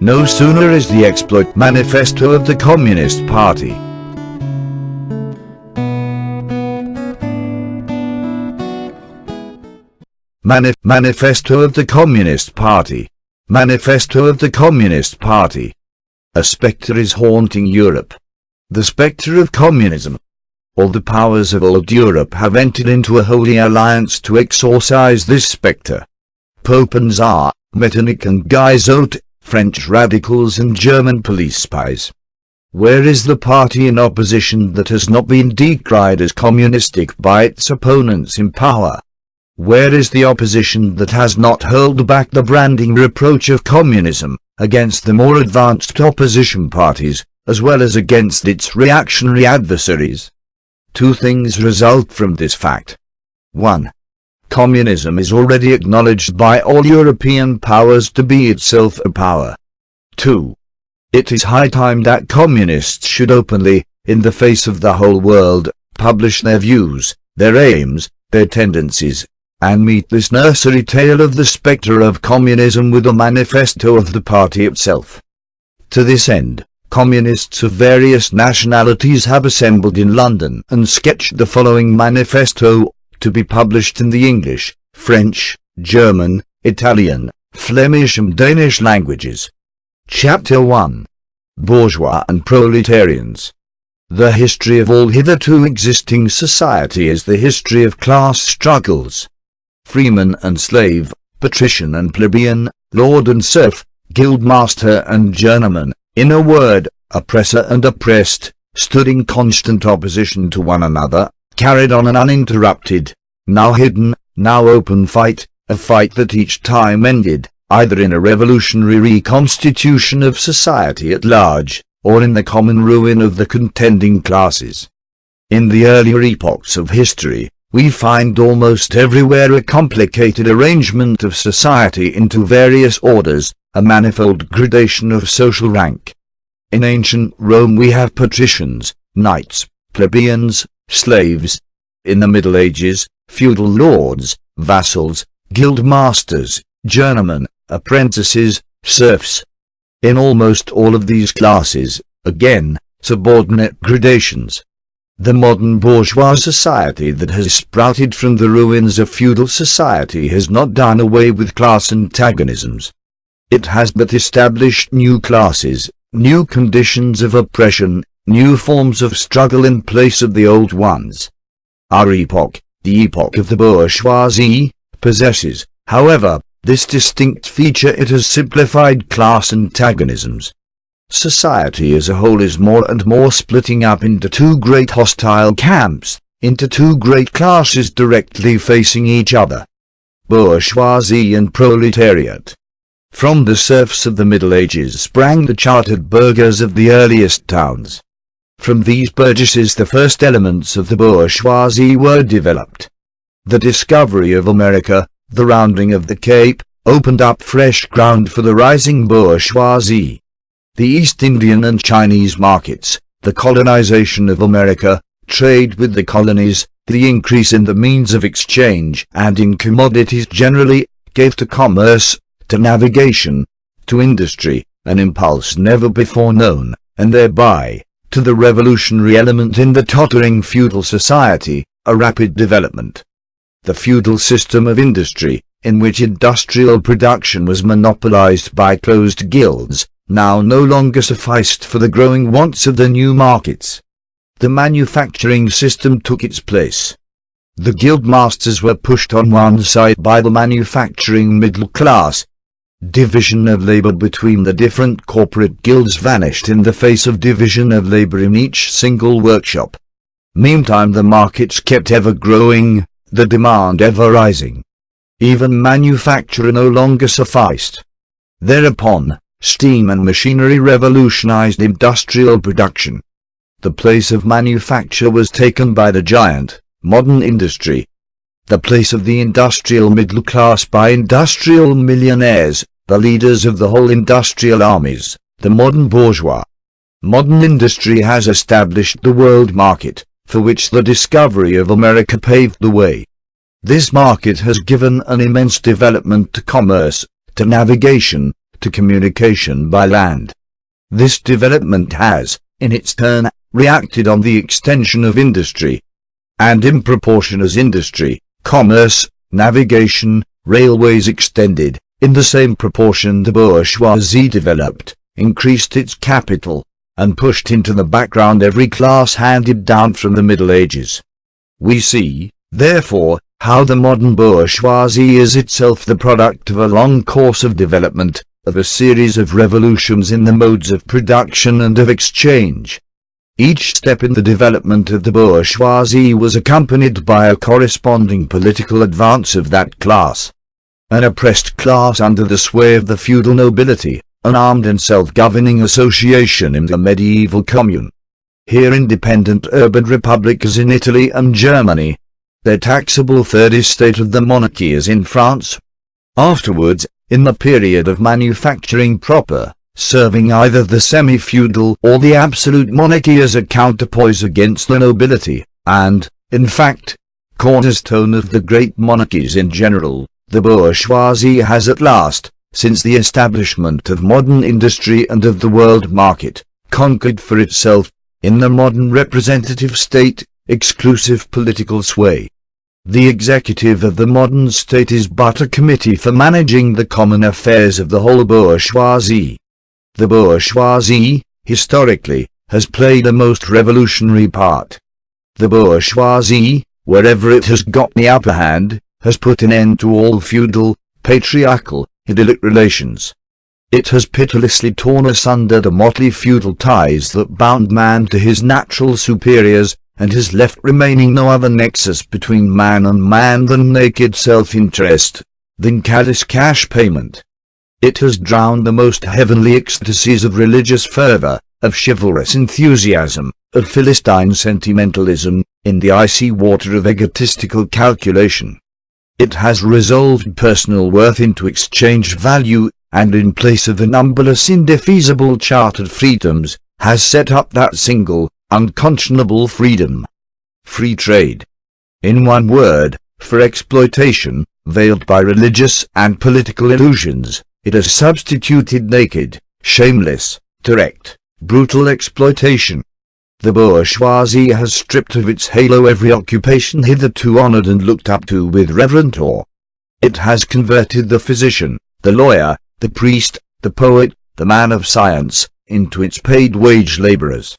No sooner is the exploit Manifesto of the Communist Party. Manifesto of the Communist Party. Manifesto of the Communist Party. A spectre is haunting Europe. The spectre of communism. All the powers of old Europe have entered into a holy alliance to exorcise this spectre. Pope and Tsar, Metternich and Guizot, French radicals and German police spies. Where is the party in opposition that has not been decried as communistic by its opponents in power? Where is the opposition that has not hurled back the branding reproach of communism against the more advanced opposition parties, as well as against its reactionary adversaries? Two things result from this fact. 1. Communism is already acknowledged by all European powers to be itself a power. 2. It is high time that communists should openly, in the face of the whole world, publish their views, their aims, their tendencies, and meet this nursery tale of the spectre of communism with a manifesto of the party itself. To this end, communists of various nationalities have assembled in London and sketched the following manifesto, to be published in the English, French, German, Italian, Flemish and Danish languages. Chapter 1. Bourgeois and Proletarians. The history of all hitherto existing society is the history of class struggles. Freeman and slave, patrician and plebeian, lord and serf, guildmaster and journeyman, in a word, oppressor and oppressed, stood in constant opposition to one another, carried on an uninterrupted, now hidden, now open fight, a fight that each time ended, either in a revolutionary reconstitution of society at large, or in the common ruin of the contending classes. In the earlier epochs of history, we find almost everywhere a complicated arrangement of society into various orders, a manifold gradation of social rank. In ancient Rome we have patricians, knights, plebeians, slaves. In the Middle Ages, feudal lords, vassals, guildmasters, journeymen, apprentices, serfs. In almost all of these classes, again, subordinate gradations. The modern bourgeois society that has sprouted from the ruins of feudal society has not done away with class antagonisms. It has but established new classes, new conditions of oppression, new forms of struggle in place of the old ones. Our epoch, the epoch of the bourgeoisie, possesses, however, this distinct feature: it has simplified class antagonisms. Society as a whole is more and more splitting up into two great hostile camps, into two great classes directly facing each other: bourgeoisie and proletariat. From the serfs of the Middle Ages sprang the chartered burghers of the earliest towns. From these burgesses the first elements of the bourgeoisie were developed. The discovery of America, the rounding of the Cape, opened up fresh ground for the rising bourgeoisie. The East Indian and Chinese markets, the colonization of America, trade with the colonies, the increase in the means of exchange and in commodities generally, gave to commerce, to navigation, to industry, an impulse never before known, and thereby, to the revolutionary element in the tottering feudal society, a rapid development. The feudal system of industry, in which industrial production was monopolized by closed guilds, now no longer sufficed for the growing wants of the new markets. The manufacturing system took its place. The guildmasters were pushed on one side by the manufacturing middle class. Division of labor between the different corporate guilds vanished in the face of division of labor in each single workshop. Meantime the markets kept ever growing, the demand ever rising. Even manufacture no longer sufficed. Thereupon, steam and machinery revolutionized industrial production. The place of manufacture was taken by the giant, modern industry. The place of the industrial middle class by industrial millionaires, the leaders of the whole industrial armies, the modern bourgeois. Modern industry has established the world market, for which the discovery of America paved the way. This market has given an immense development to commerce, to navigation, to communication by land. This development has, in its turn, reacted on the extension of industry. And in proportion as industry, commerce, navigation, railways extended, in the same proportion the bourgeoisie developed, increased its capital, and pushed into the background every class handed down from the Middle Ages. We see, therefore, how the modern bourgeoisie is itself the product of a long course of development, of a series of revolutions in the modes of production and of exchange. Each step in the development of the bourgeoisie was accompanied by a corresponding political advance of that class. An oppressed class under the sway of the feudal nobility, an armed and self-governing association in the medieval commune. Here independent urban republic as in Italy and Germany. Their taxable third estate of the monarchy as in France. Afterwards, in the period of manufacturing proper, serving either the semi-feudal or the absolute monarchy as a counterpoise against the nobility, and, in fact, cornerstone of the great monarchies in general, the bourgeoisie has at last, since the establishment of modern industry and of the world market, conquered for itself, in the modern representative state, exclusive political sway. The executive of the modern state is but a committee for managing the common affairs of the whole bourgeoisie. The bourgeoisie, historically, has played a most revolutionary part. The bourgeoisie, wherever it has got the upper hand, has put an end to all feudal, patriarchal, idyllic relations. It has pitilessly torn asunder the motley feudal ties that bound man to his natural superiors, and has left remaining no other nexus between man and man than naked self-interest, than callous cash payment. It has drowned the most heavenly ecstasies of religious fervor, of chivalrous enthusiasm, of Philistine sentimentalism, in the icy water of egotistical calculation. It has resolved personal worth into exchange value, and in place of the numberless indefeasible chartered freedoms, has set up that single, unconscionable freedom. Free trade. In one word, for exploitation, veiled by religious and political illusions, it has substituted naked, shameless, direct, brutal exploitation. The bourgeoisie has stripped of its halo every occupation hitherto honored and looked up to with reverent awe. It has converted the physician, the lawyer, the priest, the poet, the man of science, into its paid wage laborers.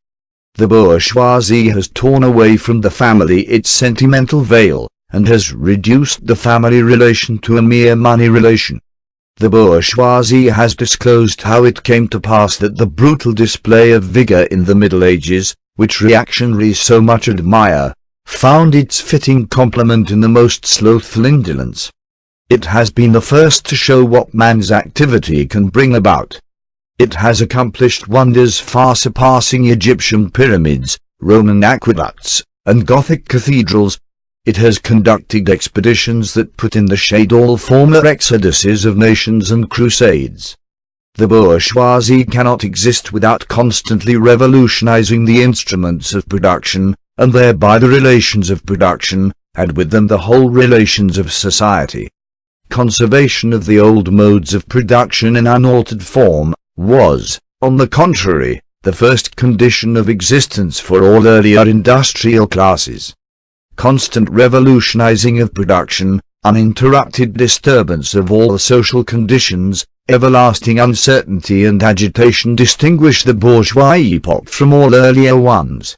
The bourgeoisie has torn away from the family its sentimental veil, and has reduced the family relation to a mere money relation. The bourgeoisie has disclosed how it came to pass that the brutal display of vigor in the Middle Ages, which reactionaries so much admire, found its fitting complement in the most slothful indolence. It has been the first to show what man's activity can bring about. It has accomplished wonders far surpassing Egyptian pyramids, Roman aqueducts, and Gothic cathedrals. It has conducted expeditions that put in the shade all former exoduses of nations and crusades. The bourgeoisie cannot exist without constantly revolutionizing the instruments of production, and thereby the relations of production, and with them the whole relations of society. Conservation of the old modes of production in unaltered form was, on the contrary, the first condition of existence for all earlier industrial classes. Constant revolutionizing of production, uninterrupted disturbance of all social conditions, everlasting uncertainty and agitation distinguish the bourgeois epoch from all earlier ones.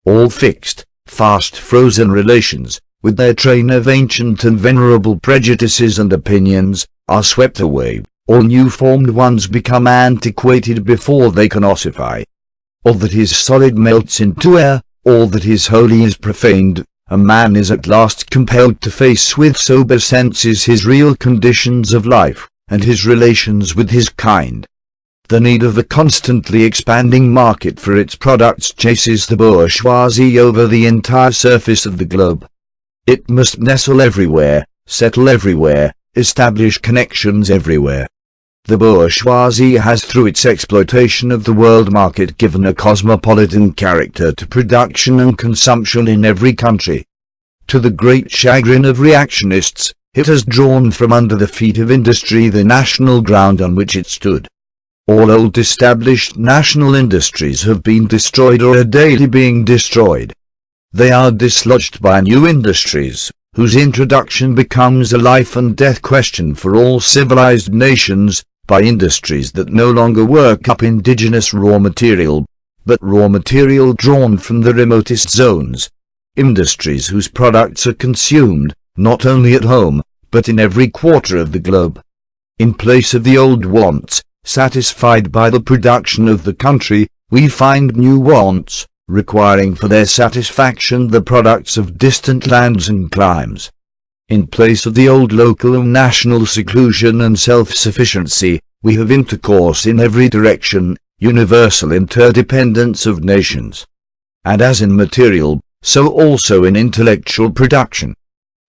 All fixed, fast-frozen relations, with their train of ancient and venerable prejudices and opinions, are swept away. All new-formed ones become antiquated before they can ossify. All that is solid melts into air, all that is holy is profaned, and man is at last compelled to face with sober senses his real conditions of life, and his relations with his kind. The need of a constantly expanding market for its products chases the bourgeoisie over the entire surface of the globe. It must nestle everywhere, settle everywhere, establish connections everywhere. The bourgeoisie has through its exploitation of the world market given a cosmopolitan character to production and consumption in every country. To the great chagrin of reactionists, It has drawn from under the feet of industry the national ground on which it stood. All old established national industries have been destroyed or are daily being destroyed. They are dislodged by new industries, whose introduction becomes a life and death question for all civilized nations, by industries that no longer work up indigenous raw material, but raw material drawn from the remotest zones. Industries whose products are consumed, not only at home, but in every quarter of the globe. In place of the old wants, satisfied by the production of the country, we find new wants, requiring for their satisfaction the products of distant lands and climes. In place of the old local and national seclusion and self-sufficiency, we have intercourse in every direction, universal interdependence of nations. And as in material, so also in intellectual production.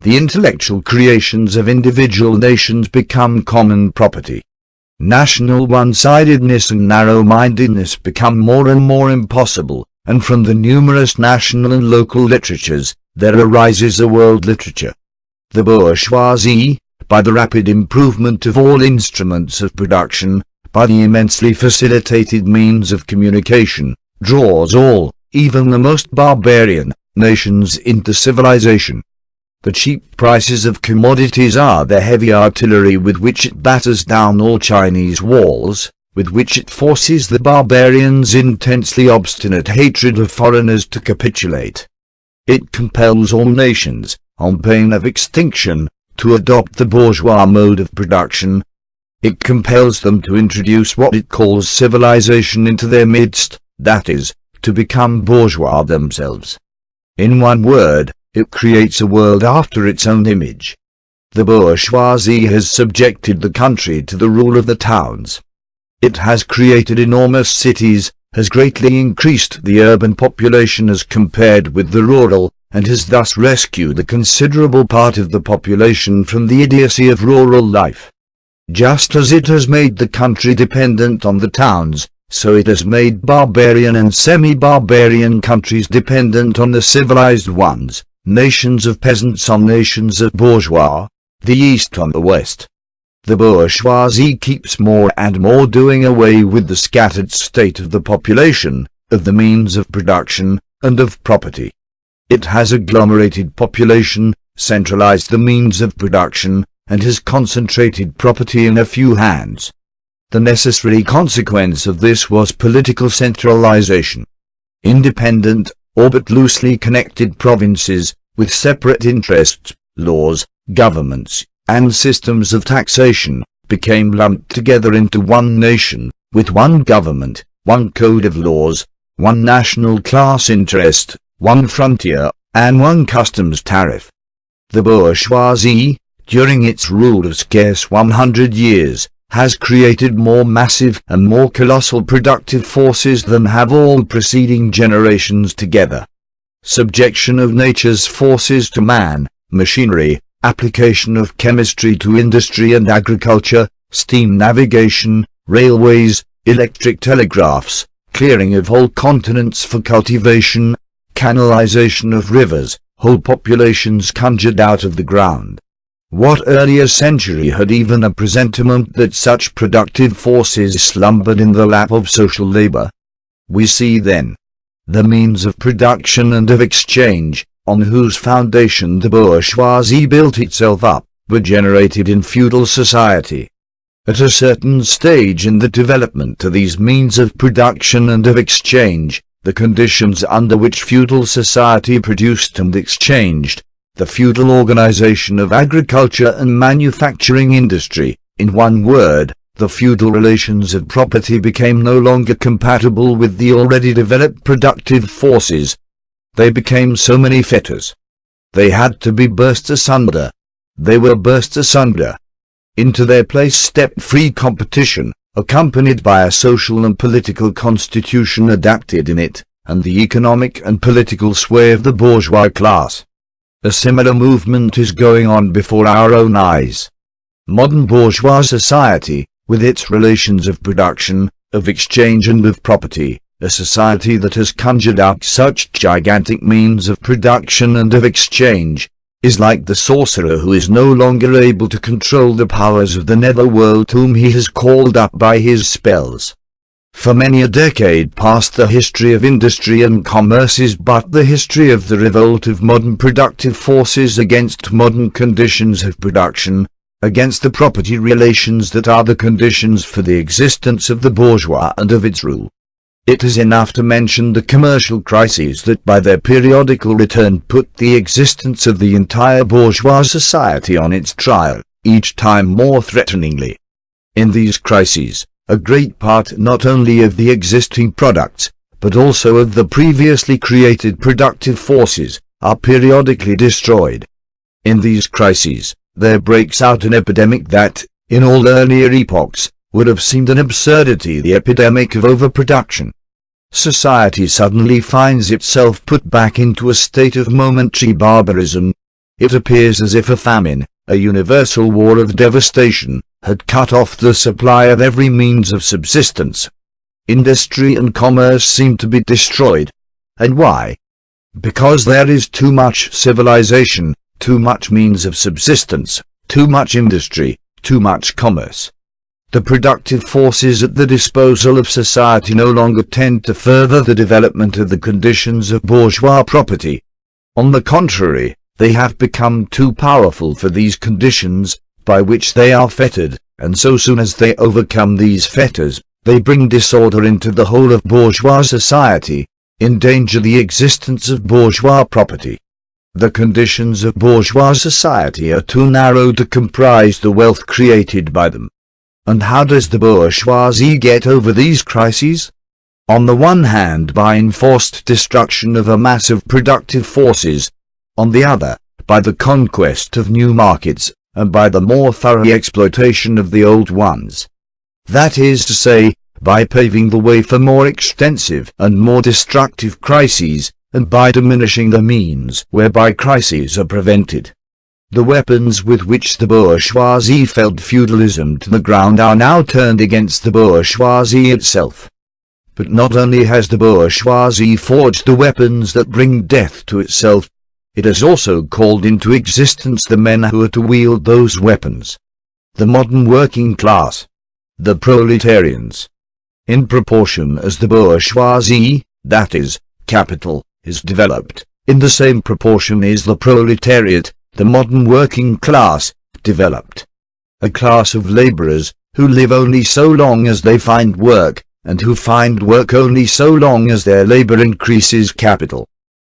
The intellectual creations of individual nations become common property. National one-sidedness and narrow-mindedness become more and more impossible, and from the numerous national and local literatures, there arises a world literature. The bourgeoisie, by the rapid improvement of all instruments of production, by the immensely facilitated means of communication, draws all, even the most barbarian, nations into civilization. The cheap prices of commodities are the heavy artillery with which it batters down all Chinese walls, with which it forces the barbarians' intensely obstinate hatred of foreigners to capitulate. It compels all nations, on pain of extinction, to adopt the bourgeois mode of production. It compels them to introduce what it calls civilization into their midst, that is, to become bourgeois themselves. In one word, it creates a world after its own image. The bourgeoisie has subjected the country to the rule of the towns. It has created enormous cities, has greatly increased the urban population as compared with the rural, and has thus rescued a considerable part of the population from the idiocy of rural life. Just as it has made the country dependent on the towns, so it has made barbarian and semi-barbarian countries dependent on the civilized ones, nations of peasants on nations of bourgeois, the East on the West. The bourgeoisie keeps more and more doing away with the scattered state of the population, of the means of production, and of property. It has agglomerated population, centralized the means of production, and has concentrated property in a few hands. The necessary consequence of this was political centralization. Independent, or but loosely connected provinces, with separate interests, laws, governments, and systems of taxation, became lumped together into one nation, with one government, one code of laws, one national class interest, one frontier, and one customs tariff. The bourgeoisie, during its rule of scarce 100 years, has created more massive and more colossal productive forces than have all preceding generations together. Subjection of nature's forces to man, machinery, application of chemistry to industry and agriculture, steam navigation, railways, electric telegraphs, clearing of whole continents for cultivation, canalization of rivers, whole populations conjured out of the ground. What earlier century had even a presentiment that such productive forces slumbered in the lap of social labor? We see then the means of production and of exchange, on whose foundation the bourgeoisie built itself up, were generated in feudal society. At a certain stage in the development of these means of production and of exchange, the conditions under which feudal society produced and exchanged, the feudal organization of agriculture and manufacturing industry, in one word, the feudal relations of property became no longer compatible with the already developed productive forces. They became so many fetters. They had to be burst asunder. They were burst asunder. Into their place stepped free competition, accompanied by a social and political constitution adapted in it, and the economic and political sway of the bourgeois class. A similar movement is going on before our own eyes. Modern bourgeois society, with its relations of production, of exchange and of property, a society that has conjured up such gigantic means of production and of exchange, is like the sorcerer who is no longer able to control the powers of the netherworld whom he has called up by his spells. For many a decade past, the history of industry and commerce is but the history of the revolt of modern productive forces against modern conditions of production, against the property relations that are the conditions for the existence of the bourgeois and of its rule. It is enough to mention the commercial crises that by their periodical return put the existence of the entire bourgeois society on its trial, each time more threateningly. In these crises, a great part not only of the existing products, but also of the previously created productive forces, are periodically destroyed. In these crises, there breaks out an epidemic that, in all earlier epochs, would have seemed an absurdity, the epidemic of overproduction. Society suddenly finds itself put back into a state of momentary barbarism. It appears as if a famine, a universal war of devastation, had cut off the supply of every means of subsistence. Industry and commerce seem to be destroyed. And why? Because there is too much civilization, too much means of subsistence, too much industry, too much commerce. The productive forces at the disposal of society no longer tend to further the development of the conditions of bourgeois property. On the contrary, they have become too powerful for these conditions, by which they are fettered, and so soon as they overcome these fetters, they bring disorder into the whole of bourgeois society, endanger the existence of bourgeois property. The conditions of bourgeois society are too narrow to comprise the wealth created by them. And how does the bourgeoisie get over these crises? On the one hand, by enforced destruction of a mass of productive forces, on the other, by the conquest of new markets, and by the more thorough exploitation of the old ones. That is to say, by paving the way for more extensive and more destructive crises, and by diminishing the means whereby crises are prevented. The weapons with which the bourgeoisie felled feudalism to the ground are now turned against the bourgeoisie itself. But not only has the bourgeoisie forged the weapons that bring death to itself, it has also called into existence the men who are to wield those weapons. The modern working class. The proletarians. In proportion as the bourgeoisie, that is, capital, is developed, in the same proportion is the proletariat, the modern working class, developed. A class of laborers, who live only so long as they find work, and who find work only so long as their labor increases capital.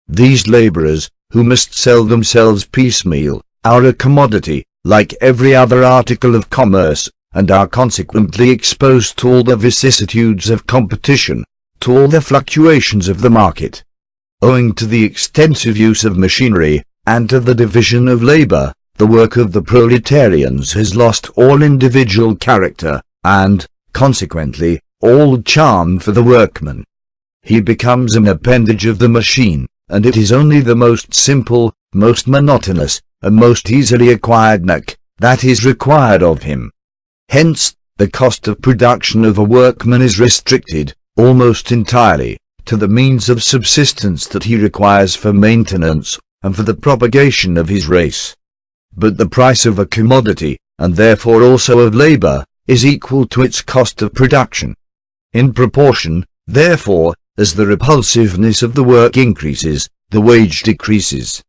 These laborers, who must sell themselves piecemeal, are a commodity, like every other article of commerce, and are consequently exposed to all the vicissitudes of competition, to all the fluctuations of the market. Owing to the extensive use of machinery, and to the division of labor, the work of the proletarians has lost all individual character, and, consequently, all charm for the workman. He becomes an appendage of the machine, and it is only the most simple, most monotonous, and most easily acquired knack that is required of him. Hence, the cost of production of a workman is restricted, almost entirely, to the means of subsistence that he requires for maintenance, and for the propagation of his race. But the price of a commodity, and therefore also of labor, is equal to its cost of production. In proportion, therefore, as the repulsiveness of the work increases, the wage decreases.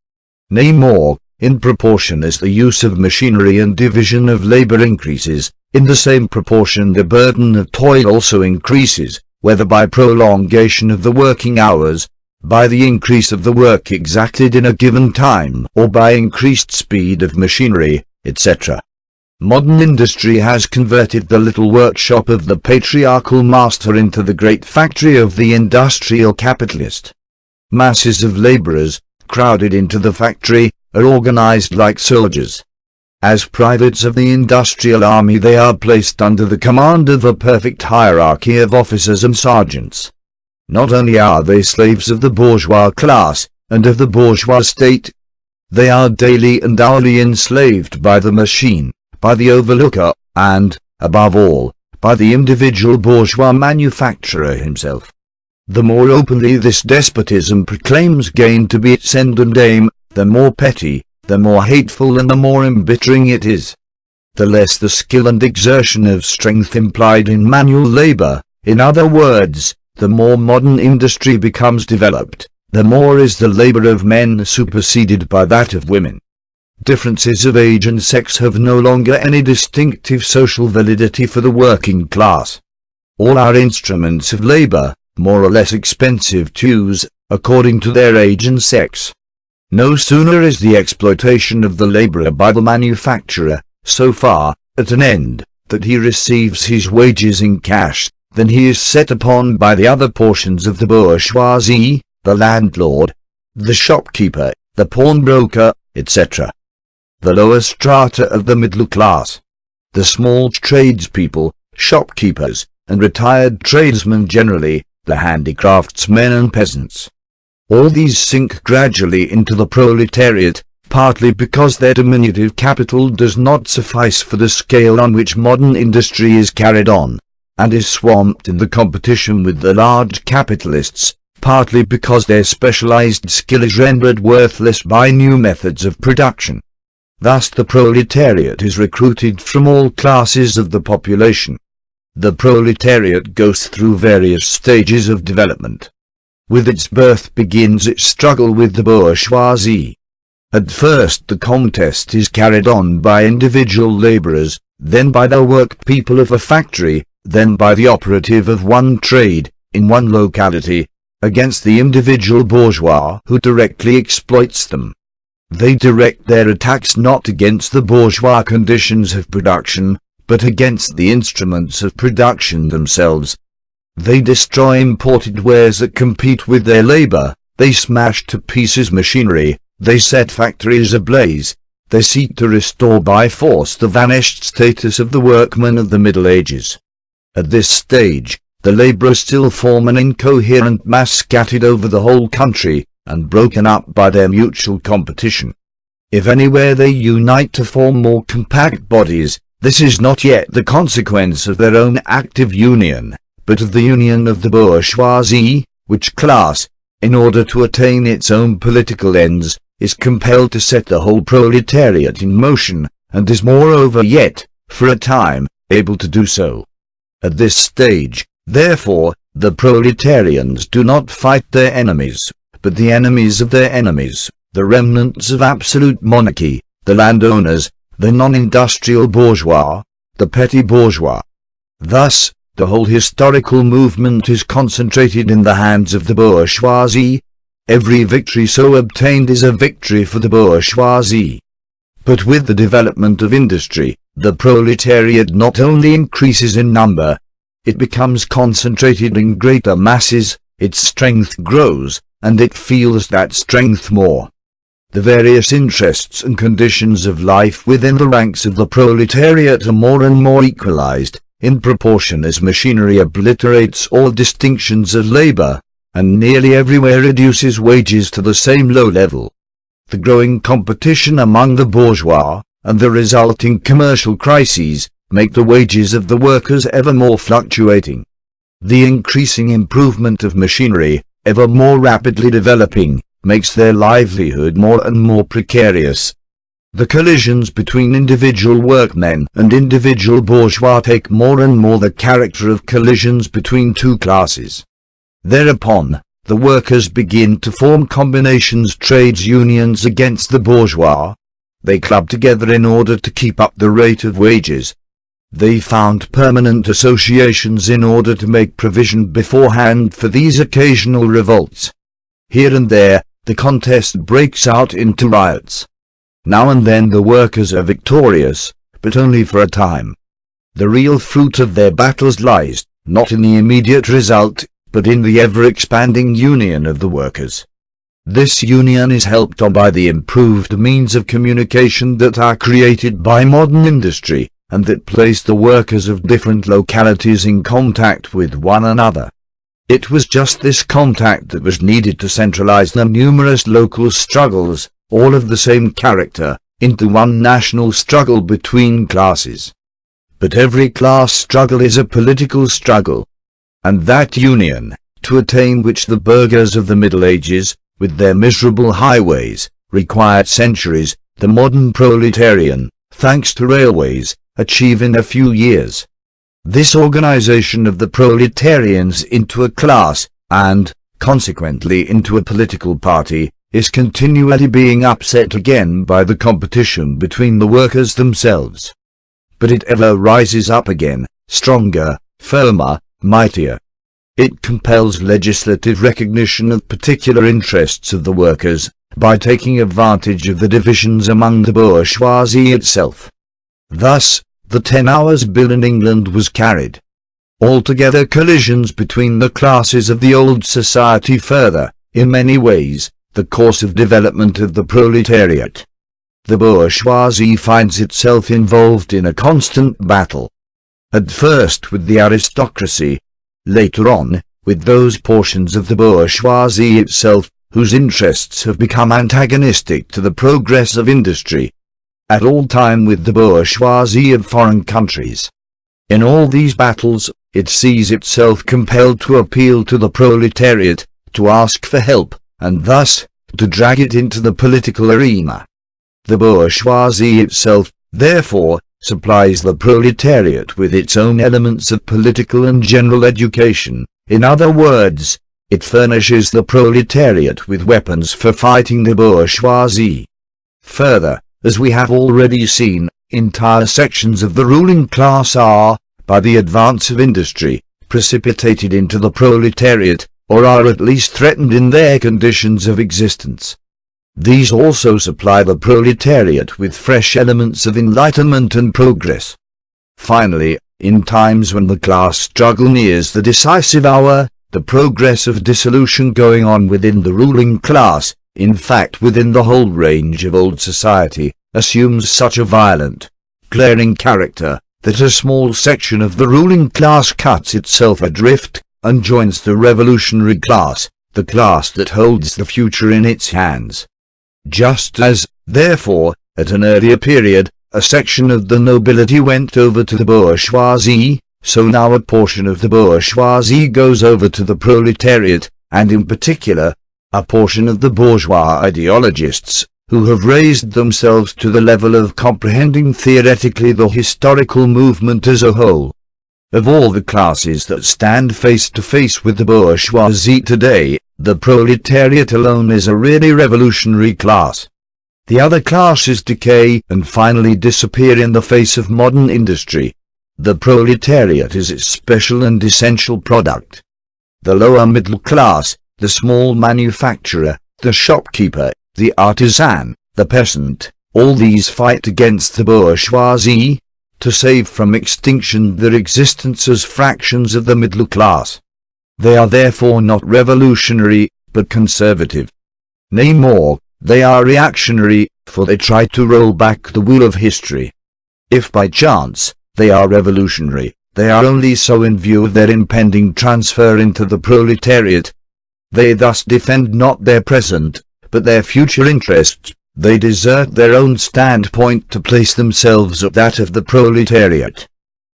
Nay more, in proportion as the use of machinery and division of labor increases, in the same proportion the burden of toil also increases, whether by prolongation of the working hours, by the increase of the work exacted in a given time, or by increased speed of machinery, etc. Modern industry has converted the little workshop of the patriarchal master into the great factory of the industrial capitalist. Masses of laborers, crowded into the factory, are organized like soldiers. As privates of the industrial army they are placed under the command of a perfect hierarchy of officers and sergeants. Not only are they slaves of the bourgeois class, and of the bourgeois state, they are daily and hourly enslaved by the machine, by the overlooker, and, above all, by the individual bourgeois manufacturer himself. The more openly this despotism proclaims gain to be its end and aim, the more petty, the more hateful and the more embittering it is. The less the skill and exertion of strength implied in manual labor, in other words, the more modern industry becomes developed, the more is the labor of men superseded by that of women. Differences of age and sex have no longer any distinctive social validity for the working class. All our instruments of labor, more or less expensive to use, according to their age and sex. No sooner is the exploitation of the laborer by the manufacturer, so far, at an end, that he receives his wages in cash, than he is set upon by the other portions of the bourgeoisie, the landlord, the shopkeeper, the pawnbroker, etc. The lower strata of the middle class, the small tradespeople, shopkeepers, and retired tradesmen generally, the handicraftsmen and peasants. All these sink gradually into the proletariat, partly because their diminutive capital does not suffice for the scale on which modern industry is carried on, and is swamped in the competition with the large capitalists, partly because their specialized skill is rendered worthless by new methods of production. Thus the proletariat is recruited from all classes of the population. The proletariat goes through various stages of development. With its birth begins its struggle with the bourgeoisie. At first the contest is carried on by individual laborers, then by the workpeople of a factory, then by the operative of one trade, in one locality, against the individual bourgeois who directly exploits them. They direct their attacks not against the bourgeois conditions of production, but against the instruments of production themselves. They destroy imported wares that compete with their labor, they smash to pieces machinery, they set factories ablaze, they seek to restore by force the vanished status of the workmen of the Middle Ages. At this stage, the laborers still form an incoherent mass scattered over the whole country, and broken up by their mutual competition. If anywhere they unite to form more compact bodies, this is not yet the consequence of their own active union, but of the union of the bourgeoisie, which class, in order to attain its own political ends, is compelled to set the whole proletariat in motion, and is moreover yet, for a time, able to do so. At this stage, therefore, the proletarians do not fight their enemies, but the enemies of their enemies, the remnants of absolute monarchy, the landowners, the non-industrial bourgeois, the petty bourgeois. Thus, the whole historical movement is concentrated in the hands of the bourgeoisie. Every victory so obtained is a victory for the bourgeoisie. But with the development of industry, the proletariat not only increases in number, it becomes concentrated in greater masses, its strength grows, and it feels that strength more. The various interests and conditions of life within the ranks of the proletariat are more and more equalized, in proportion as machinery obliterates all distinctions of labor, and nearly everywhere reduces wages to the same low level. The growing competition among the bourgeois, and the resulting commercial crises, make the wages of the workers ever more fluctuating. The increasing improvement of machinery, ever more rapidly developing, makes their livelihood more and more precarious. The collisions between individual workmen and individual bourgeois take more and more the character of collisions between two classes. Thereupon, the workers begin to form combinations, trades unions against the bourgeois. They club together in order to keep up the rate of wages. They found permanent associations in order to make provision beforehand for these occasional revolts. Here and there, the contest breaks out into riots. Now and then the workers are victorious, but only for a time. The real fruit of their battles lies, not in the immediate result, but in the ever-expanding union of the workers. This union is helped on by the improved means of communication that are created by modern industry, and that place the workers of different localities in contact with one another. It was just this contact that was needed to centralize the numerous local struggles, all of the same character, into one national struggle between classes. But every class struggle is a political struggle, and that union, to attain which the burghers of the Middle Ages, with their miserable highways, required centuries, the modern proletarian, thanks to railways, achieve in a few years. This organization of the proletarians into a class, and, consequently into a political party, is continually being upset again by the competition between the workers themselves. But it ever rises up again, stronger, firmer, mightier. It compels legislative recognition of particular interests of the workers, by taking advantage of the divisions among the bourgeoisie itself. Thus, the 10 Hours Bill in England was carried. Altogether, collisions between the classes of the old society further, in many ways, the course of development of the proletariat. The bourgeoisie finds itself involved in a constant battle. At first with the aristocracy, later on, with those portions of the bourgeoisie itself, whose interests have become antagonistic to the progress of industry. At all time with the bourgeoisie of foreign countries. In all these battles, it sees itself compelled to appeal to the proletariat, to ask for help, and thus, to drag it into the political arena. The bourgeoisie itself, therefore, supplies the proletariat with its own elements of political and general education. In other words, it furnishes the proletariat with weapons for fighting the bourgeoisie. Further, as we have already seen, entire sections of the ruling class are, by the advance of industry, precipitated into the proletariat, or are at least threatened in their conditions of existence. These also supply the proletariat with fresh elements of enlightenment and progress. Finally, in times when the class struggle nears the decisive hour, the progress of dissolution going on within the ruling class, in fact within the whole range of old society, assumes such a violent, glaring character, that a small section of the ruling class cuts itself adrift, and joins the revolutionary class, the class that holds the future in its hands. Just as, therefore, at an earlier period, a section of the nobility went over to the bourgeoisie, so now a portion of the bourgeoisie goes over to the proletariat, and in particular, a portion of the bourgeois ideologists, who have raised themselves to the level of comprehending theoretically the historical movement as a whole. Of all the classes that stand face to face with the bourgeoisie today, the proletariat alone is a really revolutionary class. The other classes decay and finally disappear in the face of modern industry. The proletariat is its special and essential product. The lower middle class, the small manufacturer, the shopkeeper, the artisan, the peasant, all these fight against the bourgeoisie, to save from extinction their existence as fractions of the middle class. They are therefore not revolutionary, but conservative. Nay more, they are reactionary, for they try to roll back the wheel of history. If by chance, they are revolutionary, they are only so in view of their impending transfer into the proletariat. They thus defend not their present, but their future interests. They desert their own standpoint to place themselves at that of the proletariat.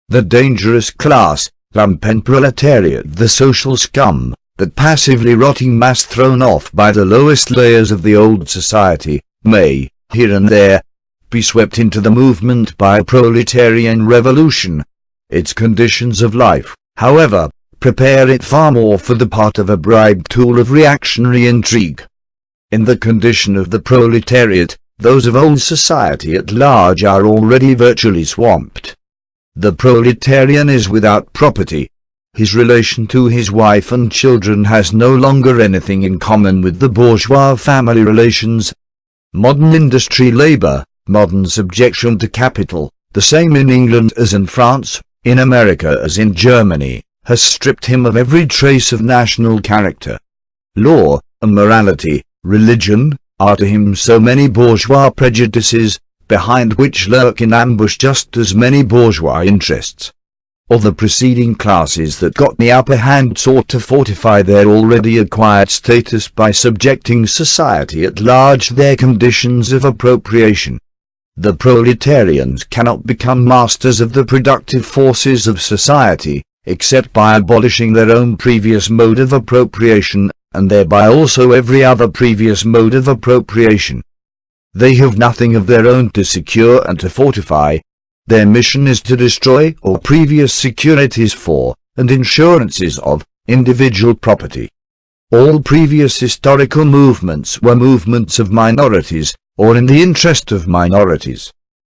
The dangerous class, lumpenproletariat, the social scum, that passively rotting mass thrown off by the lowest layers of the old society, may, here and there, be swept into the movement by a proletarian revolution. Its conditions of life, however, prepare it far more for the part of a bribed tool of reactionary intrigue. In the condition of the proletariat, those of old society at large are already virtually swamped. The proletarian is without property. His relation to his wife and children has no longer anything in common with the bourgeois family relations. Modern industry labor, modern subjection to capital, the same in England as in France, in America as in Germany, has stripped him of every trace of national character. Law, and morality, religion, are to him so many bourgeois prejudices, behind which lurk in ambush just as many bourgeois interests. Or the preceding classes that got the upper hand sought to fortify their already acquired status by subjecting society at large to their conditions of appropriation. The proletarians cannot become masters of the productive forces of society, except by abolishing their own previous mode of appropriation, and thereby also every other previous mode of appropriation. They have nothing of their own to secure and to fortify. Their mission is to destroy all previous securities for, and insurances of, individual property. All previous historical movements were movements of minorities, or in the interest of minorities.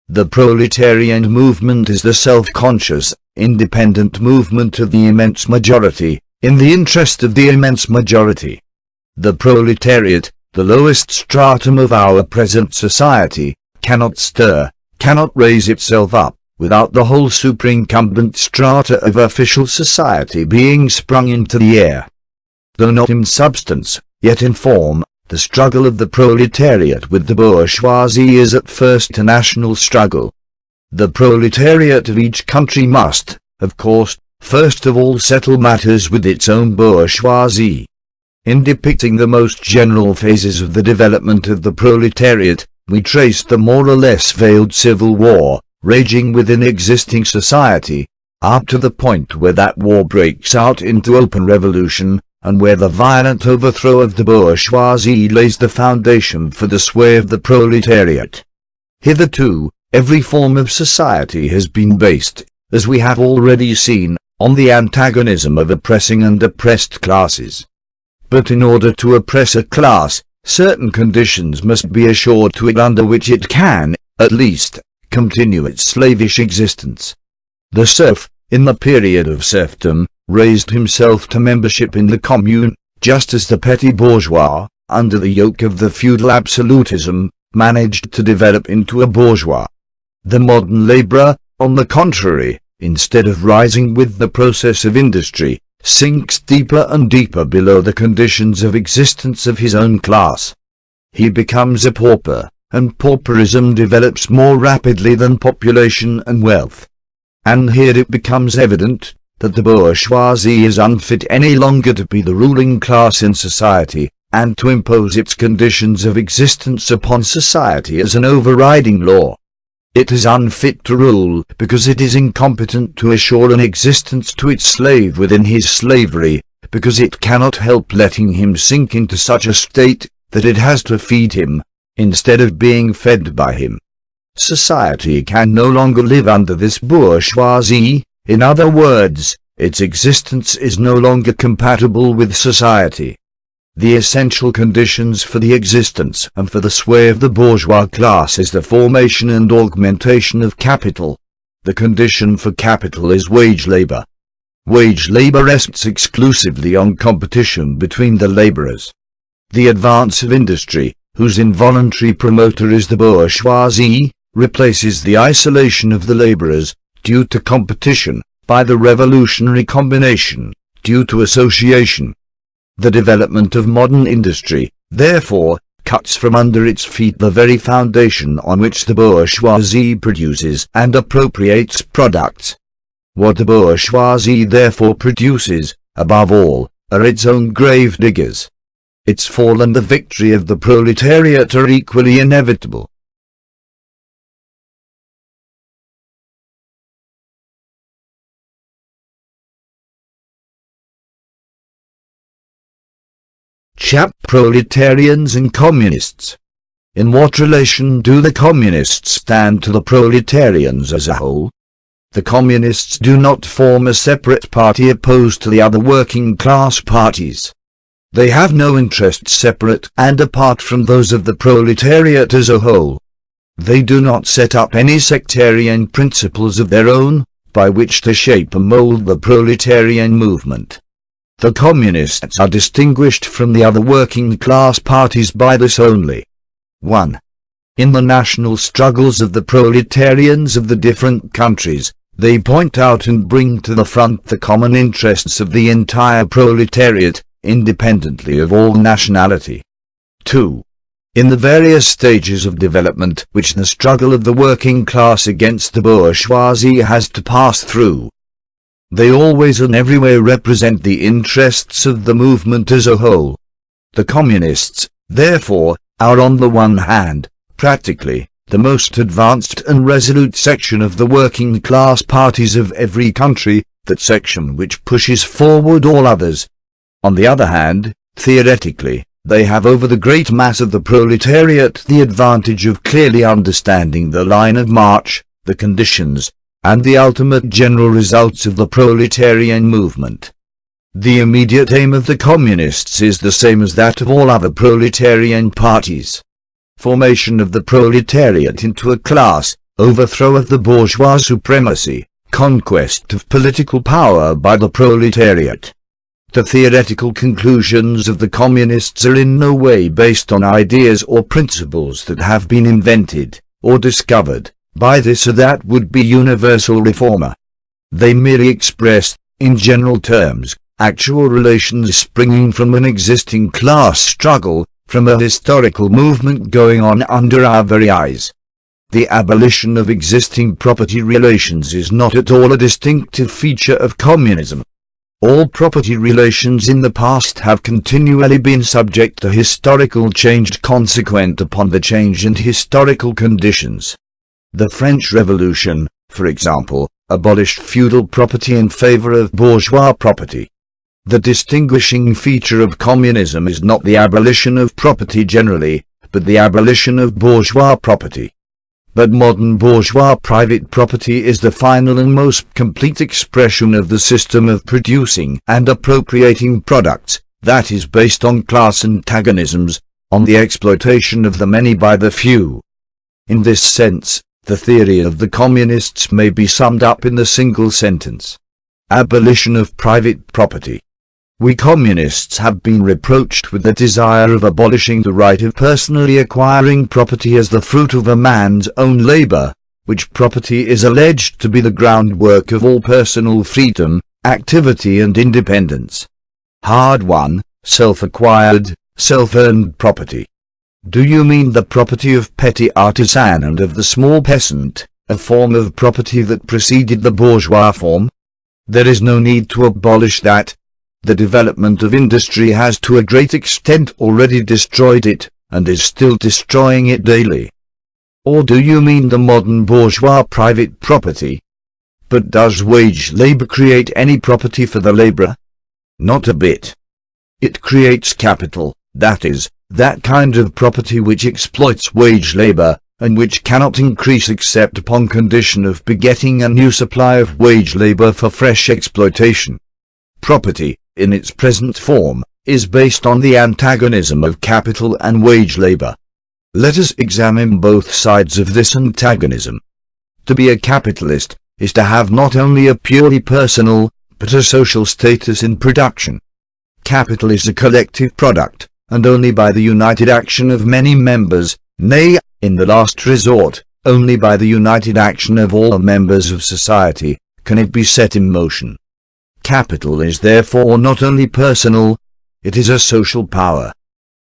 The proletarian movement is the self-conscious, independent movement of the immense majority, in the interest of the immense majority. The proletariat, the lowest stratum of our present society, cannot stir, cannot raise itself up, without the whole superincumbent strata of official society being sprung into the air. Though not in substance, yet in form, the struggle of the proletariat with the bourgeoisie is at first a national struggle. The proletariat of each country must, of course, first of all settle matters with its own bourgeoisie. In depicting the most general phases of the development of the proletariat, we trace the more or less veiled civil war, raging within existing society, up to the point where that war breaks out into open revolution, and where the violent overthrow of the bourgeoisie lays the foundation for the sway of the proletariat. Hitherto, every form of society has been based, as we have already seen, on the antagonism of oppressing and oppressed classes. But in order to oppress a class, certain conditions must be assured to it under which it can, at least, continue its slavish existence. The serf, in the period of serfdom, raised himself to membership in the commune, just as the petty bourgeois, under the yoke of the feudal absolutism, managed to develop into a bourgeois. The modern laborer, on the contrary, instead of rising with the process of industry, sinks deeper and deeper below the conditions of existence of his own class. He becomes a pauper, and pauperism develops more rapidly than population and wealth. And here it becomes evident that the bourgeoisie is unfit any longer to be the ruling class in society, and to impose its conditions of existence upon society as an overriding law. It is unfit to rule because it is incompetent to assure an existence to its slave within his slavery, because it cannot help letting him sink into such a state that it has to feed him, instead of being fed by him. Society can no longer live under this bourgeoisie. In other words, its existence is no longer compatible with society. The essential conditions for the existence and for the sway of the bourgeois class is the formation and augmentation of capital. The condition for capital is wage labor. Wage labor rests exclusively on competition between the laborers. The advance of industry, whose involuntary promoter is the bourgeoisie, replaces the isolation of the laborers, due to competition, by the revolutionary combination, due to association. The development of modern industry, therefore, cuts from under its feet the very foundation on which the bourgeoisie produces and appropriates products. What the bourgeoisie therefore produces, above all, are its own grave diggers. Its fall and the victory of the proletariat are equally inevitable. Proletarians and Communists. In what relation do the Communists stand to the proletarians as a whole? The Communists do not form a separate party opposed to the other working class parties. They have no interests separate and apart from those of the proletariat as a whole. They do not set up any sectarian principles of their own, by which to shape and mold the proletarian movement. The Communists are distinguished from the other working class parties by this only. 1. In the national struggles of the proletarians of the different countries, they point out and bring to the front the common interests of the entire proletariat, independently of all nationality. 2. In the various stages of development which the struggle of the working class against the bourgeoisie has to pass through, they always and everywhere represent the interests of the movement as a whole. The Communists, therefore, are on the one hand, practically, the most advanced and resolute section of the working class parties of every country, that section which pushes forward all others. On the other hand, theoretically, they have over the great mass of the proletariat the advantage of clearly understanding the line of march, the conditions, and the ultimate general results of the proletarian movement. The immediate aim of the communists is the same as that of all other proletarian parties. Formation of the proletariat into a class, overthrow of the bourgeois supremacy, conquest of political power by the proletariat. The theoretical conclusions of the communists are in no way based on ideas or principles that have been invented, or discovered, by this or that would-be universal reformer. They merely express, in general terms, actual relations springing from an existing class struggle, from a historical movement going on under our very eyes. The abolition of existing property relations is not at all a distinctive feature of communism. All property relations in the past have continually been subject to historical change consequent upon the change in historical conditions. The French Revolution, for example, abolished feudal property in favor of bourgeois property. The distinguishing feature of communism is not the abolition of property generally, but the abolition of bourgeois property. But modern bourgeois private property is the final and most complete expression of the system of producing and appropriating products, that is based on class antagonisms, on the exploitation of the many by the few. In this sense, the theory of the communists may be summed up in the single sentence: abolition of private property. We communists have been reproached with the desire of abolishing the right of personally acquiring property as the fruit of a man's own labor, which property is alleged to be the groundwork of all personal freedom, activity and independence. Hard-won, self-acquired, self-earned property. Do you mean the property of petty artisan and of the small peasant, a form of property that preceded the bourgeois form? There is no need to abolish that. The development of industry has to a great extent already destroyed it, and is still destroying it daily. Or do you mean the modern bourgeois private property? But does wage labor create any property for the laborer? Not a bit. It creates capital, that is, that kind of property which exploits wage labor, and which cannot increase except upon condition of begetting a new supply of wage labor for fresh exploitation. Property, in its present form, is based on the antagonism of capital and wage labor. Let us examine both sides of this antagonism. To be a capitalist is to have not only a purely personal, but a social status in production. Capital is a collective product, and only by the united action of many members, nay, in the last resort, only by the united action of all members of society, can it be set in motion. Capital is therefore not only personal, it is a social power.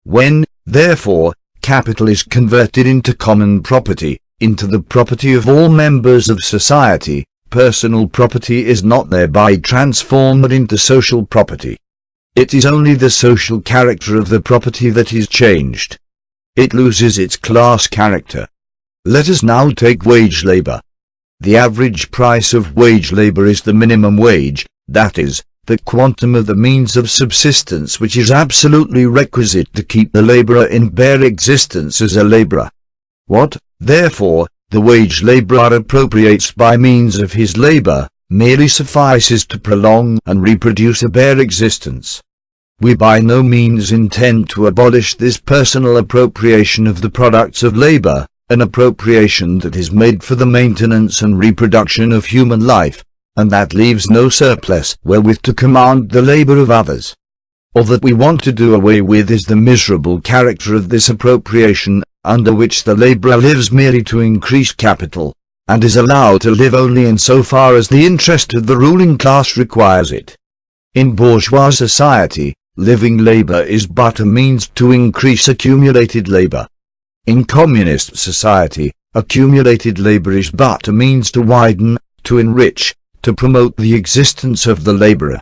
When, therefore, capital is converted into common property, into the property of all members of society, personal property is not thereby transformed into social property. It is only the social character of the property that is changed. It loses its class character. Let us now take wage labor. The average price of wage labor is the minimum wage, that is, the quantum of the means of subsistence which is absolutely requisite to keep the laborer in bare existence as a laborer. What, therefore, the wage laborer appropriates by means of his labor, merely suffices to prolong and reproduce a bare existence. We by no means intend to abolish this personal appropriation of the products of labor, an appropriation that is made for the maintenance and reproduction of human life, and that leaves no surplus wherewith to command the labor of others. All that we want to do away with is the miserable character of this appropriation, under which the laborer lives merely to increase capital, and is allowed to live only in so far as the interest of the ruling class requires it. In bourgeois society, living labor is but a means to increase accumulated labor. In communist society, accumulated labor is but a means to widen, to enrich, to promote the existence of the laborer.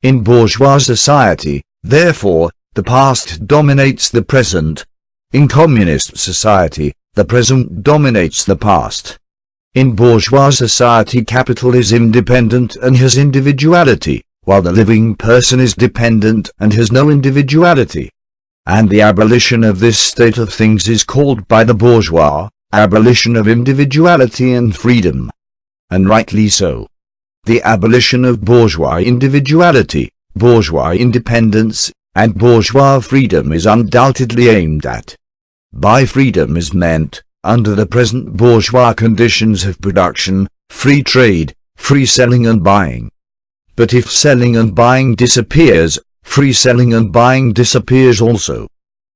In bourgeois society, therefore, the past dominates the present. In communist society, the present dominates the past. In bourgeois society, capital is independent and has individuality, while the living person is dependent and has no individuality. And the abolition of this state of things is called by the bourgeois, abolition of individuality and freedom. And rightly so. The abolition of bourgeois individuality, bourgeois independence, and bourgeois freedom is undoubtedly aimed at. By freedom is meant, under the present bourgeois conditions of production, free trade, free selling and buying. But if selling and buying disappears, free selling and buying disappears also.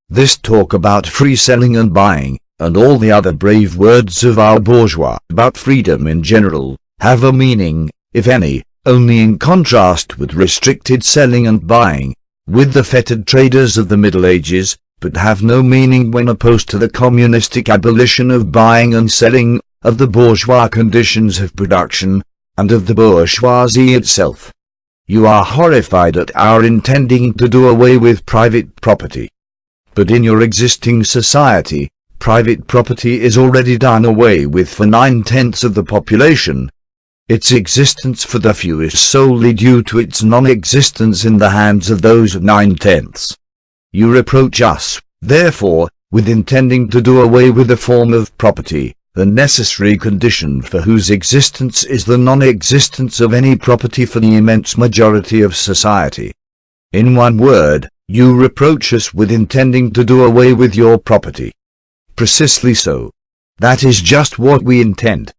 This talk about free selling and buying, and all the other brave words of our bourgeois about freedom in general, have a meaning, if any, only in contrast with restricted selling and buying, with the fettered traders of the Middle Ages, but have no meaning when opposed to the communistic abolition of buying and selling, of the bourgeois conditions of production, and of the bourgeoisie itself. You are horrified at our intending to do away with private property. But in your existing society, private property is already done away with for 9/10 of the population. Its existence for the few is solely due to its non-existence in the hands of those 9/10. You reproach us, therefore, with intending to do away with a form of property, the necessary condition for whose existence is the non-existence of any property for the immense majority of society. In one word, you reproach us with intending to do away with your property. Precisely so. That is just what we intend.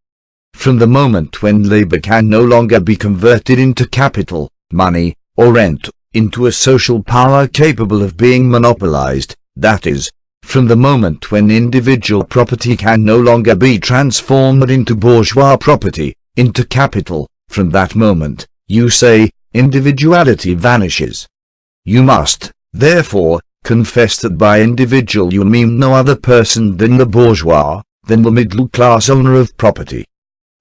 From the moment when labor can no longer be converted into capital, money, or rent, into a social power capable of being monopolized, that is, from the moment when individual property can no longer be transformed into bourgeois property, into capital, from that moment, you say, individuality vanishes. You must, therefore, confess that by individual you mean no other person than the bourgeois, than the middle-class owner of property.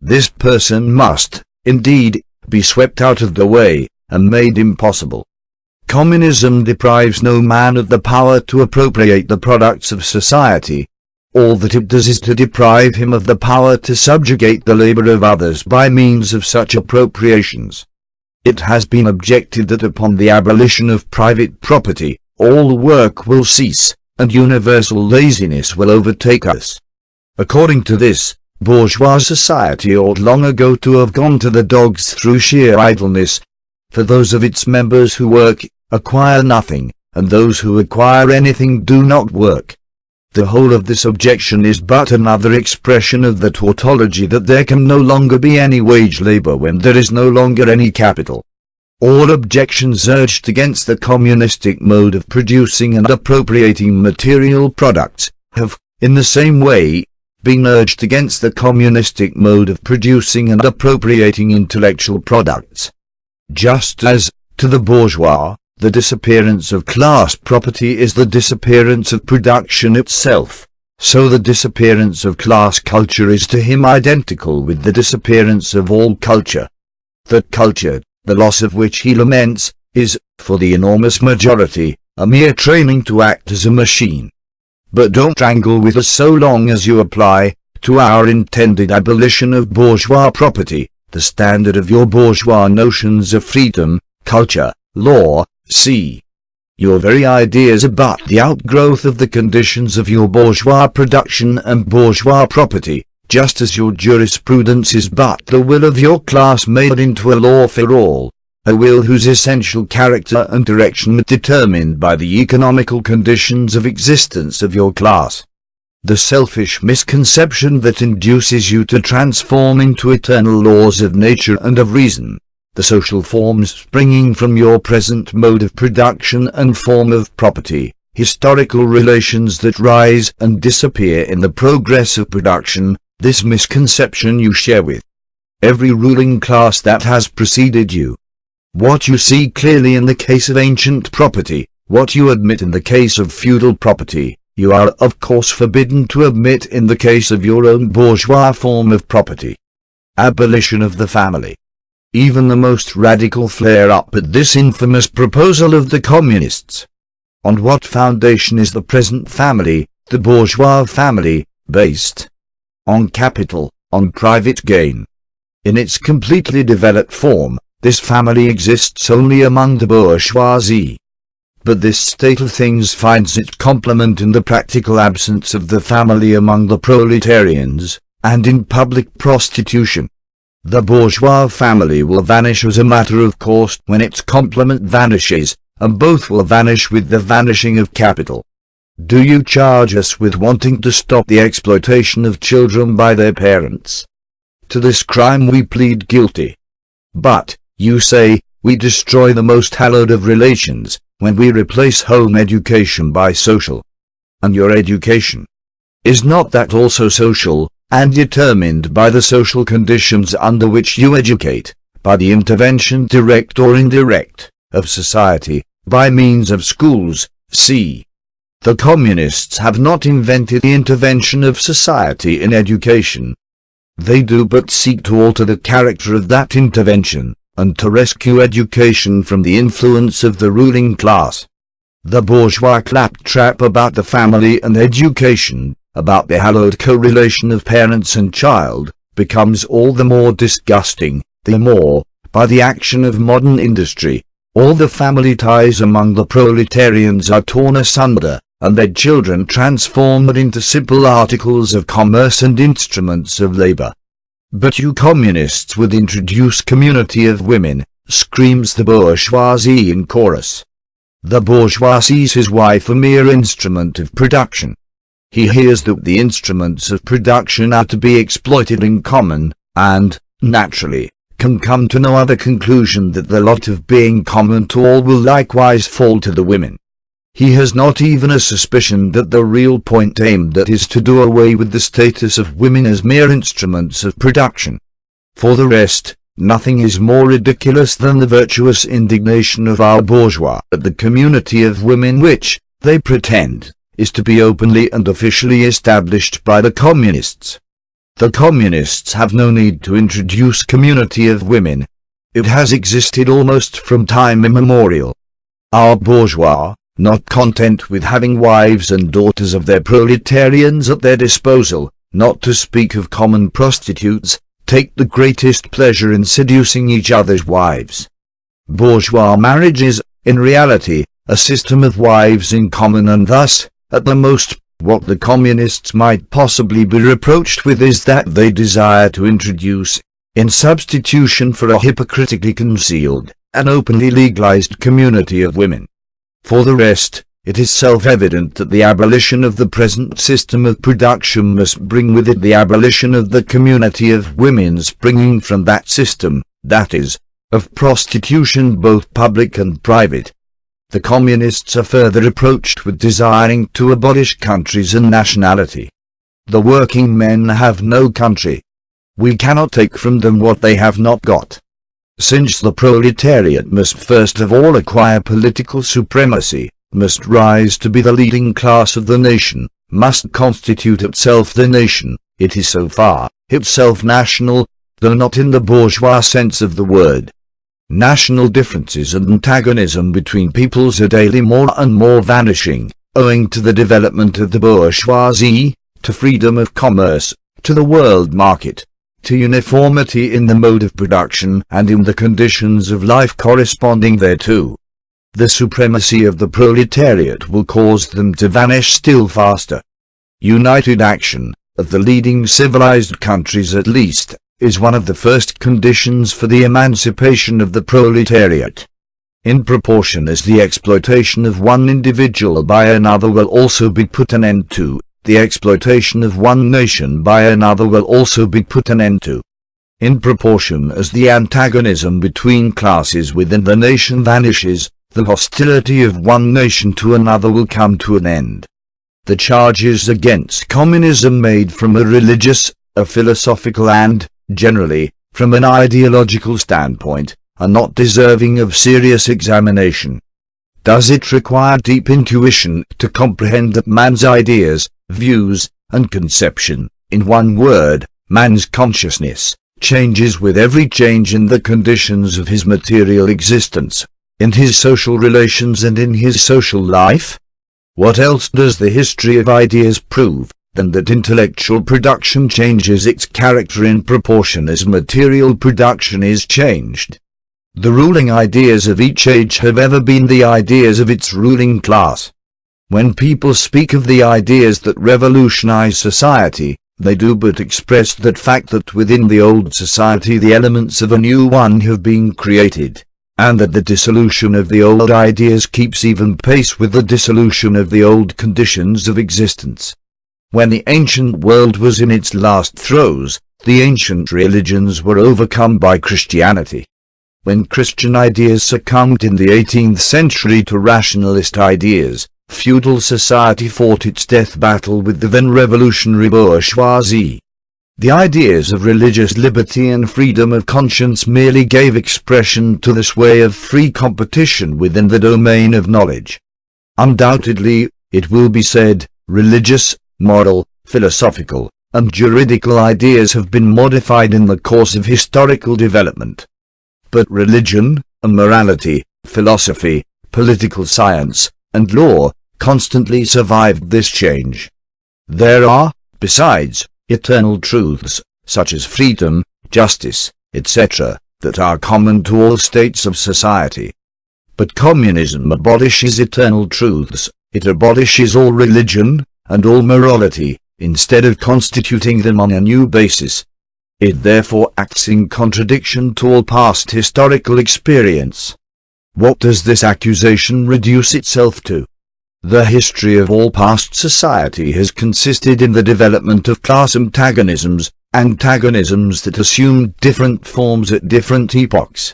This person must, indeed, be swept out of the way, and made impossible. Communism deprives no man of the power to appropriate the products of society. All that it does is to deprive him of the power to subjugate the labor of others by means of such appropriations. It has been objected that upon the abolition of private property, all work will cease, and universal laziness will overtake us. According to this, bourgeois society ought long ago to have gone to the dogs through sheer idleness, for those of its members who work, acquire nothing, and those who acquire anything do not work. The whole of this objection is but another expression of the tautology that there can no longer be any wage labor when there is no longer any capital. All objections urged against the communistic mode of producing and appropriating material products have, in the same way, been urged against the communistic mode of producing and appropriating intellectual products. Just as, to the bourgeois, the disappearance of class property is the disappearance of production itself, so the disappearance of class culture is to him identical with the disappearance of all culture. That culture, the loss of which he laments, is, for the enormous majority, a mere training to act as a machine. But don't wrangle with us so long as you apply, to our intended abolition of bourgeois property, the standard of your bourgeois notions of freedom, culture, law, see. Your very ideas are but the outgrowth of the conditions of your bourgeois production and bourgeois property, just as your jurisprudence is but the will of your class made into a law for all, a will whose essential character and direction are determined by the economical conditions of existence of your class. The selfish misconception that induces you to transform into eternal laws of nature and of reason the social forms springing from your present mode of production and form of property, historical relations that rise and disappear in the progress of production, this misconception you share with every ruling class that has preceded you. What you see clearly in the case of ancient property, what you admit in the case of feudal property, you are of course forbidden to admit in the case of your own bourgeois form of property. Abolition of the family. Even the most radical flare up at this infamous proposal of the communists. On what foundation is the present family, the bourgeois family, based? On capital, on private gain. In its completely developed form, this family exists only among the bourgeoisie. But this state of things finds its complement in the practical absence of the family among the proletarians, and in public prostitution. The bourgeois family will vanish as a matter of course when its complement vanishes, and both will vanish with the vanishing of capital. Do you charge us with wanting to stop the exploitation of children by their parents? To this crime we plead guilty. But, you say, we destroy the most hallowed of relations, when we replace home education by social. And your education? Is not that also social, and determined by the social conditions under which you educate, by the intervention direct or indirect, of society, by means of schools? See. The communists have not invented the intervention of society in education. They do but seek to alter the character of that intervention, and to rescue education from the influence of the ruling class. The bourgeois claptrap about the family and education, about the hallowed correlation of parents and child, becomes all the more disgusting, the more, by the action of modern industry, all the family ties among the proletarians are torn asunder, and their children transformed into simple articles of commerce and instruments of labor. But you communists would introduce community of women, screams the bourgeoisie in chorus. The bourgeois sees his wife a mere instrument of production. He hears that the instruments of production are to be exploited in common, and, naturally, can come to no other conclusion that the lot of being common to all will likewise fall to the women. He has not even a suspicion that the real point aimed at is to do away with the status of women as mere instruments of production. For the rest, nothing is more ridiculous than the virtuous indignation of our bourgeois at the community of women which, they pretend, is to be openly and officially established by the communists. The communists have no need to introduce community of women. It has existed almost from time immemorial. Our bourgeois, not content with having wives and daughters of their proletarians at their disposal, not to speak of common prostitutes, take the greatest pleasure in seducing each other's wives. Bourgeois marriage is, in reality, a system of wives in common, and thus, at the most, what the communists might possibly be reproached with is that they desire to introduce, in substitution for a hypocritically concealed, an openly legalized community of women. For the rest, it is self-evident that the abolition of the present system of production must bring with it the abolition of the community of women springing from that system, that is, of prostitution both public and private. The communists are further reproached with desiring to abolish countries and nationality. The working men have no country. We cannot take from them what they have not got. Since the proletariat must first of all acquire political supremacy, must rise to be the leading class of the nation, must constitute itself the nation, it is so far, itself national, though not in the bourgeois sense of the word. National differences and antagonism between peoples are daily more and more vanishing, owing to the development of the bourgeoisie, to freedom of commerce, to the world market, to uniformity in the mode of production and in the conditions of life corresponding thereto. The supremacy of the proletariat will cause them to vanish still faster. United action, of the leading civilized countries at least, is one of the first conditions for the emancipation of the proletariat. In proportion as the exploitation of one individual by another will also be put an end to, the exploitation of one nation by another will also be put an end to. In proportion as the antagonism between classes within the nation vanishes, the hostility of one nation to another will come to an end. The charges against communism made from a religious, a philosophical and, generally, from an ideological standpoint, are not deserving of serious examination. Does it require deep intuition to comprehend that man's ideas, views, and conception, in one word, man's consciousness, changes with every change in the conditions of his material existence, in his social relations and in his social life? What else does the history of ideas prove, than that intellectual production changes its character in proportion as material production is changed? The ruling ideas of each age have ever been the ideas of its ruling class. When people speak of the ideas that revolutionize society, they do but express that fact that within the old society the elements of a new one have been created, and that the dissolution of the old ideas keeps even pace with the dissolution of the old conditions of existence. When the ancient world was in its last throes, the ancient religions were overcome by Christianity. When Christian ideas succumbed in the 18th century to rationalist ideas, feudal society fought its death battle with the then revolutionary bourgeoisie. The ideas of religious liberty and freedom of conscience merely gave expression to the sway of free competition within the domain of knowledge. Undoubtedly, it will be said, religious, moral, philosophical, and juridical ideas have been modified in the course of historical development. But religion, and morality, philosophy, political science, and law constantly survived this change. There are, besides, eternal truths, such as freedom, justice, etc., that are common to all states of society. But communism abolishes eternal truths, it abolishes all religion, and all morality, instead of constituting them on a new basis. It therefore acts in contradiction to all past historical experience. What does this accusation reduce itself to? The history of all past society has consisted in the development of class antagonisms that assumed different forms at different epochs.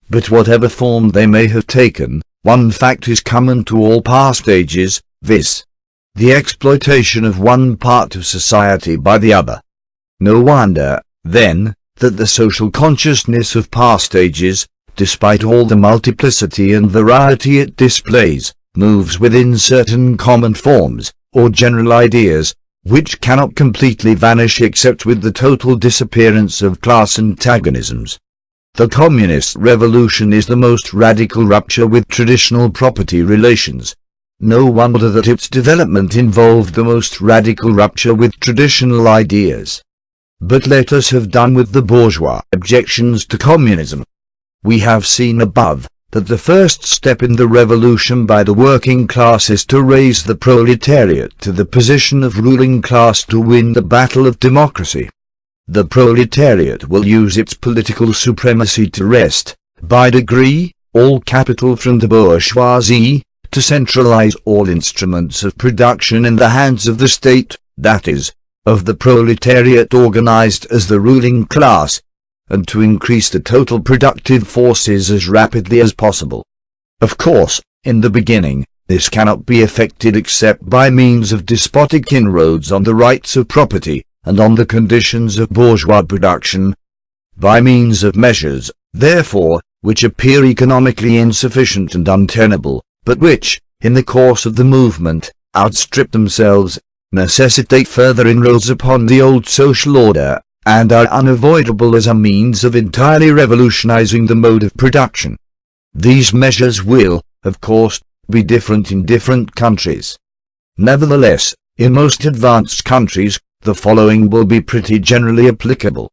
But whatever form they may have taken, one fact is common to all past ages, viz. the exploitation of one part of society by the other. No wonder, then, that the social consciousness of past ages, despite all the multiplicity and variety it displays, moves within certain common forms, or general ideas, which cannot completely vanish except with the total disappearance of class antagonisms. The communist revolution is the most radical rupture with traditional property relations. No wonder that its development involved the most radical rupture with traditional ideas. But let us have done with the bourgeois objections to communism. We have seen above that the first step in the revolution by the working class is to raise the proletariat to the position of ruling class to win the battle of democracy. The proletariat will use its political supremacy to wrest, by degree, all capital from the bourgeoisie, to centralize all instruments of production in the hands of the state, that is, of the proletariat organized as the ruling class, and to increase the total productive forces as rapidly as possible. Of course, in the beginning, this cannot be effected except by means of despotic inroads on the rights of property, and on the conditions of bourgeois production. By means of measures, therefore, which appear economically insufficient and untenable, but which, in the course of the movement, outstrip themselves, necessitate further inroads upon the old social order, and are unavoidable as a means of entirely revolutionizing the mode of production. These measures will, of course, be different in different countries. Nevertheless, in most advanced countries, the following will be pretty generally applicable.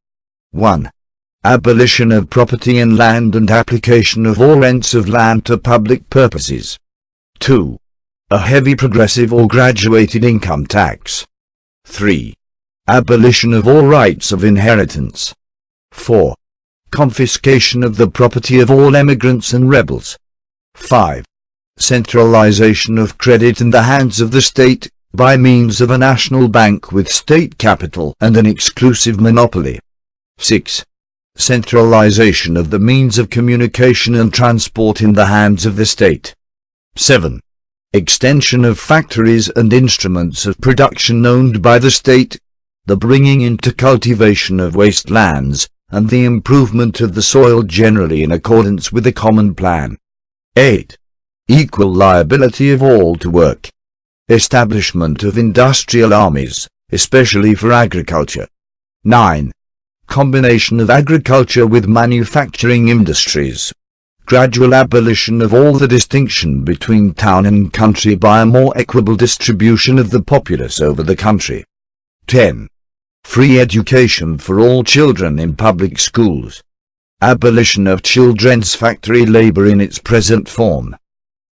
1. Abolition of property in land and application of all rents of land to public purposes. 2. A heavy progressive or graduated income tax. 3. Abolition of all rights of inheritance. 4. Confiscation of the property of all emigrants and rebels. 5. Centralization of credit in the hands of the state, by means of a national bank with state capital and an exclusive monopoly. 6. Centralization of the means of communication and transport in the hands of the state. 7. Extension of factories and instruments of production owned by the state, the bringing into cultivation of waste lands, and the improvement of the soil generally in accordance with a common plan. 8. Equal liability of all to work. Establishment of industrial armies, especially for agriculture. 9. Combination of agriculture with manufacturing industries. Gradual abolition of all the distinction between town and country by a more equitable distribution of the populace over the country. 10. Free education for all children in public schools. Abolition of children's factory labor in its present form.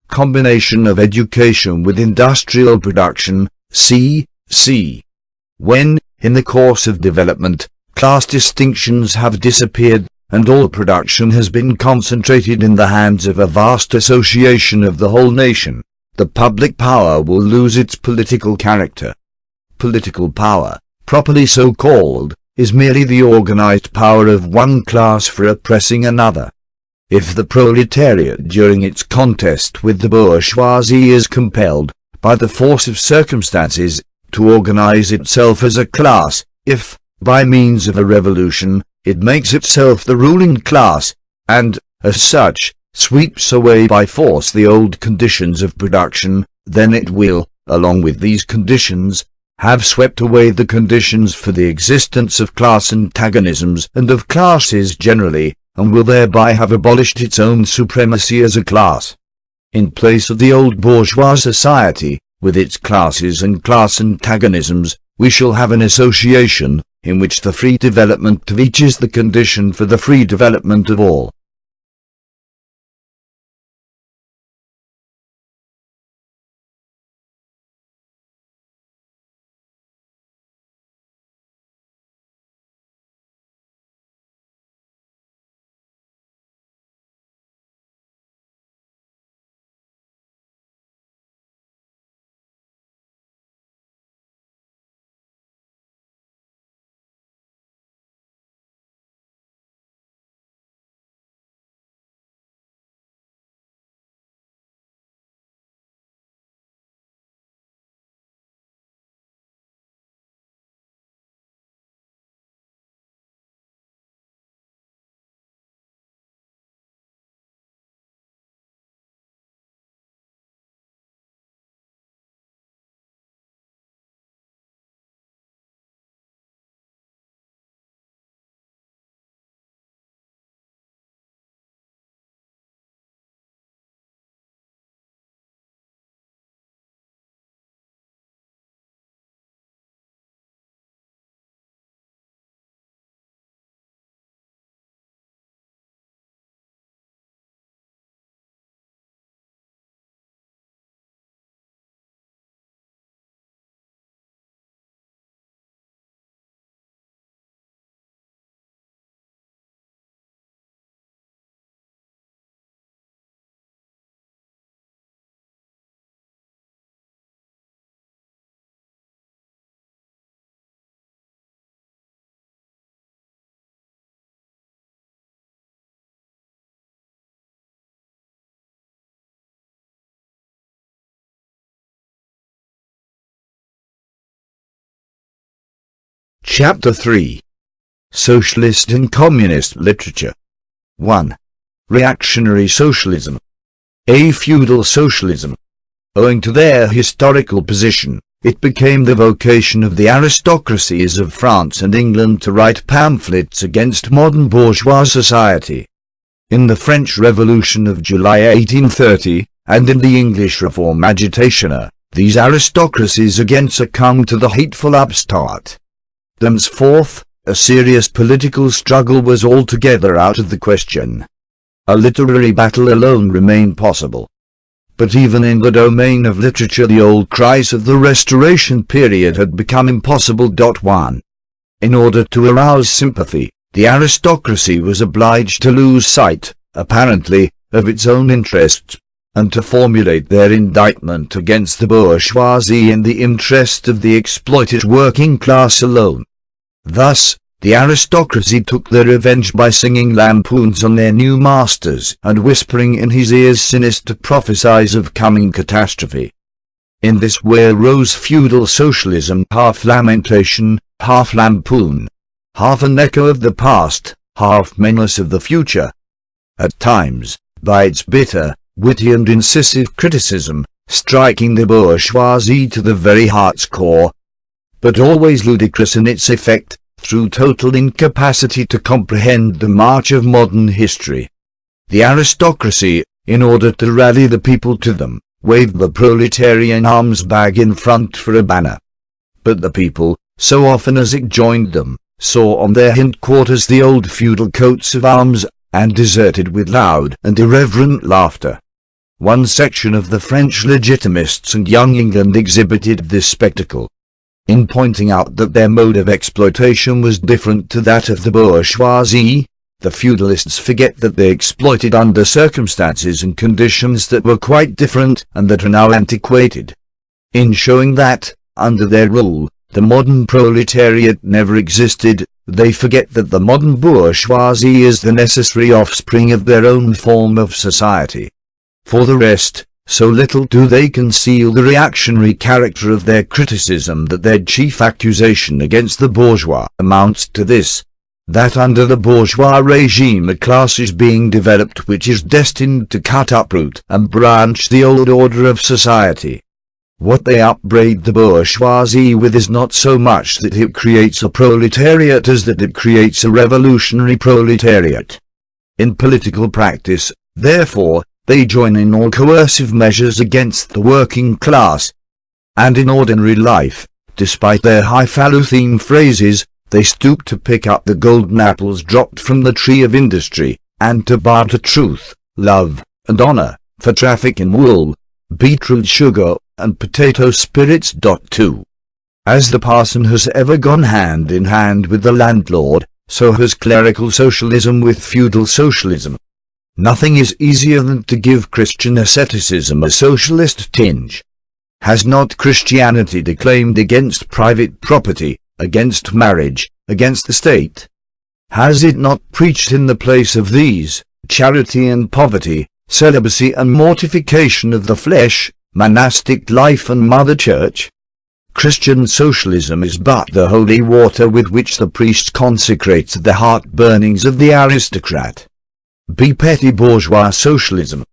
Combination of education with industrial production, c. When, in the course of development, class distinctions have disappeared, and all production has been concentrated in the hands of a vast association of the whole nation, the public power will lose its political character. Political power, properly so called, is merely the organized power of one class for oppressing another. If the proletariat during its contest with the bourgeoisie is compelled, by the force of circumstances, to organize itself as a class, if, by means of a revolution, it makes itself the ruling class, and, as such, sweeps away by force the old conditions of production, then it will, along with these conditions, have swept away the conditions for the existence of class antagonisms and of classes generally, and will thereby have abolished its own supremacy as a class. In place of the old bourgeois society, with its classes and class antagonisms, we shall have an association, in which the free development of each is the condition for the free development of all. Chapter 3. Socialist and Communist Literature. 1. Reactionary Socialism. A feudal socialism. Owing to their historical position, it became the vocation of the aristocracies of France and England to write pamphlets against modern bourgeois society. In the French Revolution of July 1830, and in the English Reform agitation, these aristocracies again succumbed to the hateful upstart. Thenceforth, a serious political struggle was altogether out of the question. A literary battle alone remained possible. But even in the domain of literature the old cries of the Restoration period had become impossible. 1. In order to arouse sympathy, the aristocracy was obliged to lose sight, apparently, of its own interests, and to formulate their indictment against the bourgeoisie in the interest of the exploited working class alone. Thus, the aristocracy took their revenge by singing lampoons on their new masters and whispering in his ears sinister prophecies of coming catastrophe. In this way arose feudal socialism, half lamentation, half lampoon, half an echo of the past, half menace of the future. At times, by its bitter, witty and incisive criticism, striking the bourgeoisie to the very heart's core, but always ludicrous in its effect, through total incapacity to comprehend the march of modern history. The aristocracy, in order to rally the people to them, waved the proletarian arms bag in front for a banner. But the people, so often as it joined them, saw on their hindquarters the old feudal coats of arms, and deserted with loud and irreverent laughter. One section of the French Legitimists and Young England exhibited this spectacle. In pointing out that their mode of exploitation was different to that of the bourgeoisie, the feudalists forget that they exploited under circumstances and conditions that were quite different and that are now antiquated. In showing that, under their rule, the modern proletariat never existed, they forget that the modern bourgeoisie is the necessary offspring of their own form of society. For the rest, so little do they conceal the reactionary character of their criticism that their chief accusation against the bourgeois amounts to this: that under the bourgeois regime a class is being developed which is destined to cut uproot and branch the old order of society. What they upbraid the bourgeoisie with is not so much that it creates a proletariat as that it creates a revolutionary proletariat. In political practice, therefore, they join in all coercive measures against the working class. And in ordinary life, despite their highfalutin phrases, they stoop to pick up the golden apples dropped from the tree of industry, and to barter truth, love, and honor, for traffic in wool, beetroot sugar, and potato spirits. 2. As the parson has ever gone hand in hand with the landlord, so has clerical socialism with feudal socialism. Nothing is easier than to give Christian asceticism a socialist tinge. Has not Christianity declaimed against private property, against marriage, against the state? Has it not preached in the place of these, charity and poverty, celibacy and mortification of the flesh, monastic life and mother church? Christian socialism is but the holy water with which the priest consecrates the heart-burnings of the aristocrat. Be petty bourgeois socialism.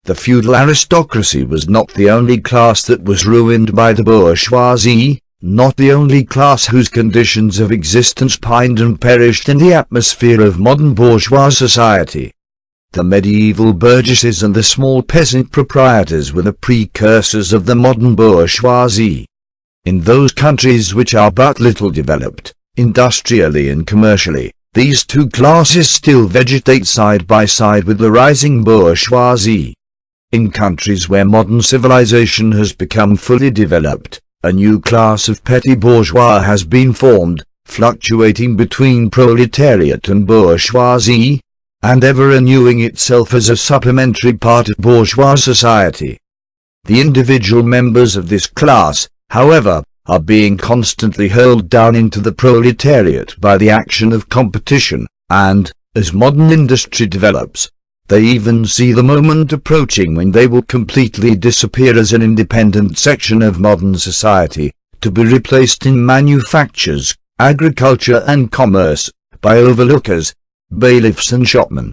The feudal aristocracy was not the only class that was ruined by the bourgeoisie, not the only class whose conditions of existence pined and perished in the atmosphere of modern bourgeois society. The medieval burgesses and the small peasant proprietors were the precursors of the modern bourgeoisie. In those countries which are but little developed, industrially and commercially, these two classes still vegetate side by side with the rising bourgeoisie. In countries where modern civilization has become fully developed, a new class of petty bourgeois has been formed, fluctuating between proletariat and bourgeoisie, and ever renewing itself as a supplementary part of bourgeois society. The individual members of this class, however, are being constantly hurled down into the proletariat by the action of competition, and, as modern industry develops, they even see the moment approaching when they will completely disappear as an independent section of modern society, to be replaced in manufactures, agriculture and commerce, by overlookers, bailiffs and shopmen.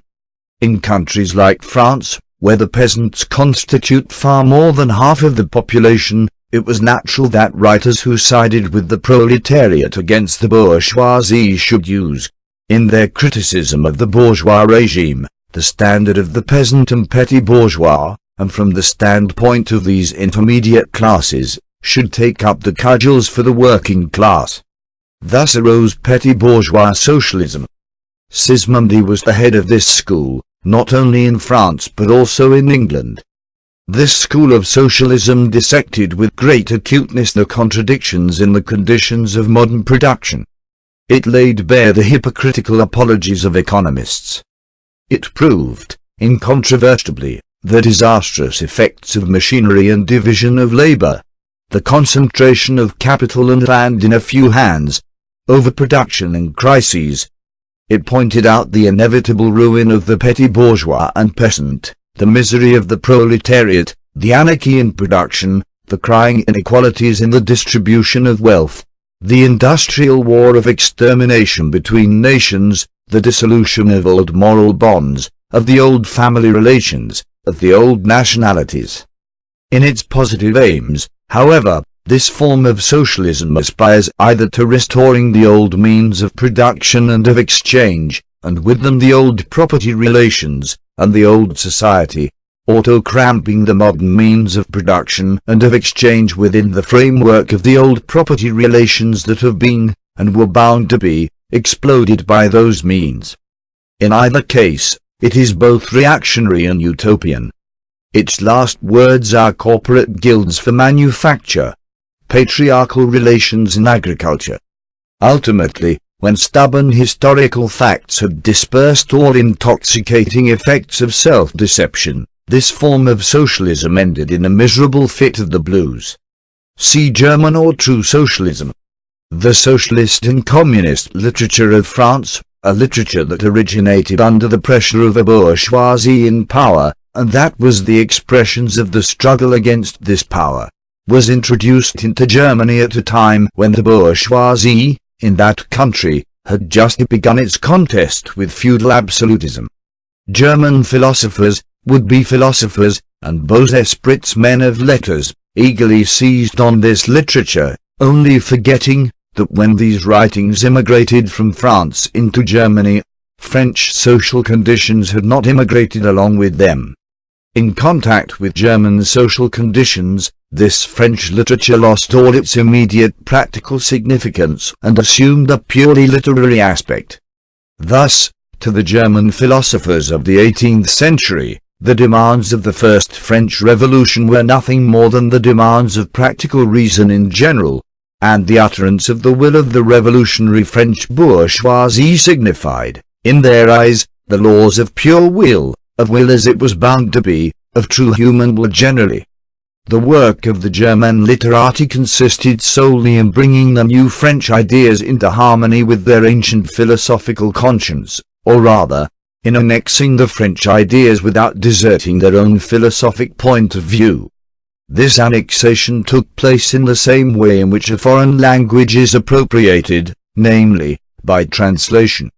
In countries like France, where the peasants constitute far more than half of the population, it was natural that writers who sided with the proletariat against the bourgeoisie should use, in their criticism of the bourgeois regime, the standard of the peasant and petty bourgeois, and from the standpoint of these intermediate classes, should take up the cudgels for the working class. Thus arose petty bourgeois socialism. Sismondi was the head of this school, not only in France but also in England. This school of socialism dissected with great acuteness the contradictions in the conditions of modern production. It laid bare the hypocritical apologies of economists. It proved, incontrovertibly, the disastrous effects of machinery and division of labor, the concentration of capital and land in a few hands, overproduction and crises. It pointed out the inevitable ruin of the petty bourgeois and peasant, the misery of the proletariat, the anarchy in production, the crying inequalities in the distribution of wealth, the industrial war of extermination between nations, the dissolution of old moral bonds, of the old family relations, of the old nationalities. In its positive aims, however, this form of socialism aspires either to restoring the old means of production and of exchange, and with them the old property relations, and the old society, or to cramping the modern means of production and of exchange within the framework of the old property relations that have been, and were bound to be, exploded by those means. In either case, it is both reactionary and utopian. Its last words are corporate guilds for manufacture, patriarchal relations in agriculture. Ultimately, when stubborn historical facts had dispersed all intoxicating effects of self-deception, this form of socialism ended in a miserable fit of the blues. See German or True Socialism. The socialist and communist literature of France, a literature that originated under the pressure of a bourgeoisie in power, and that was the expressions of the struggle against this power, was introduced into Germany at a time when the bourgeoisie, in that country, had just begun its contest with feudal absolutism. German philosophers, would-be philosophers, and beaux esprits men of letters, eagerly seized on this literature, only forgetting that when these writings immigrated from France into Germany, French social conditions had not immigrated along with them. In contact with German social conditions, this French literature lost all its immediate practical significance and assumed a purely literary aspect. Thus, to the German philosophers of the 18th century, the demands of the First French Revolution were nothing more than the demands of practical reason in general, and the utterance of the will of the revolutionary French bourgeoisie signified, in their eyes, the laws of pure will, of will as it was bound to be, of true human will generally. The work of the German literati consisted solely in bringing the new French ideas into harmony with their ancient philosophical conscience, or rather, in annexing the French ideas without deserting their own philosophic point of view. This annexation took place in the same way in which a foreign language is appropriated, namely, by translation.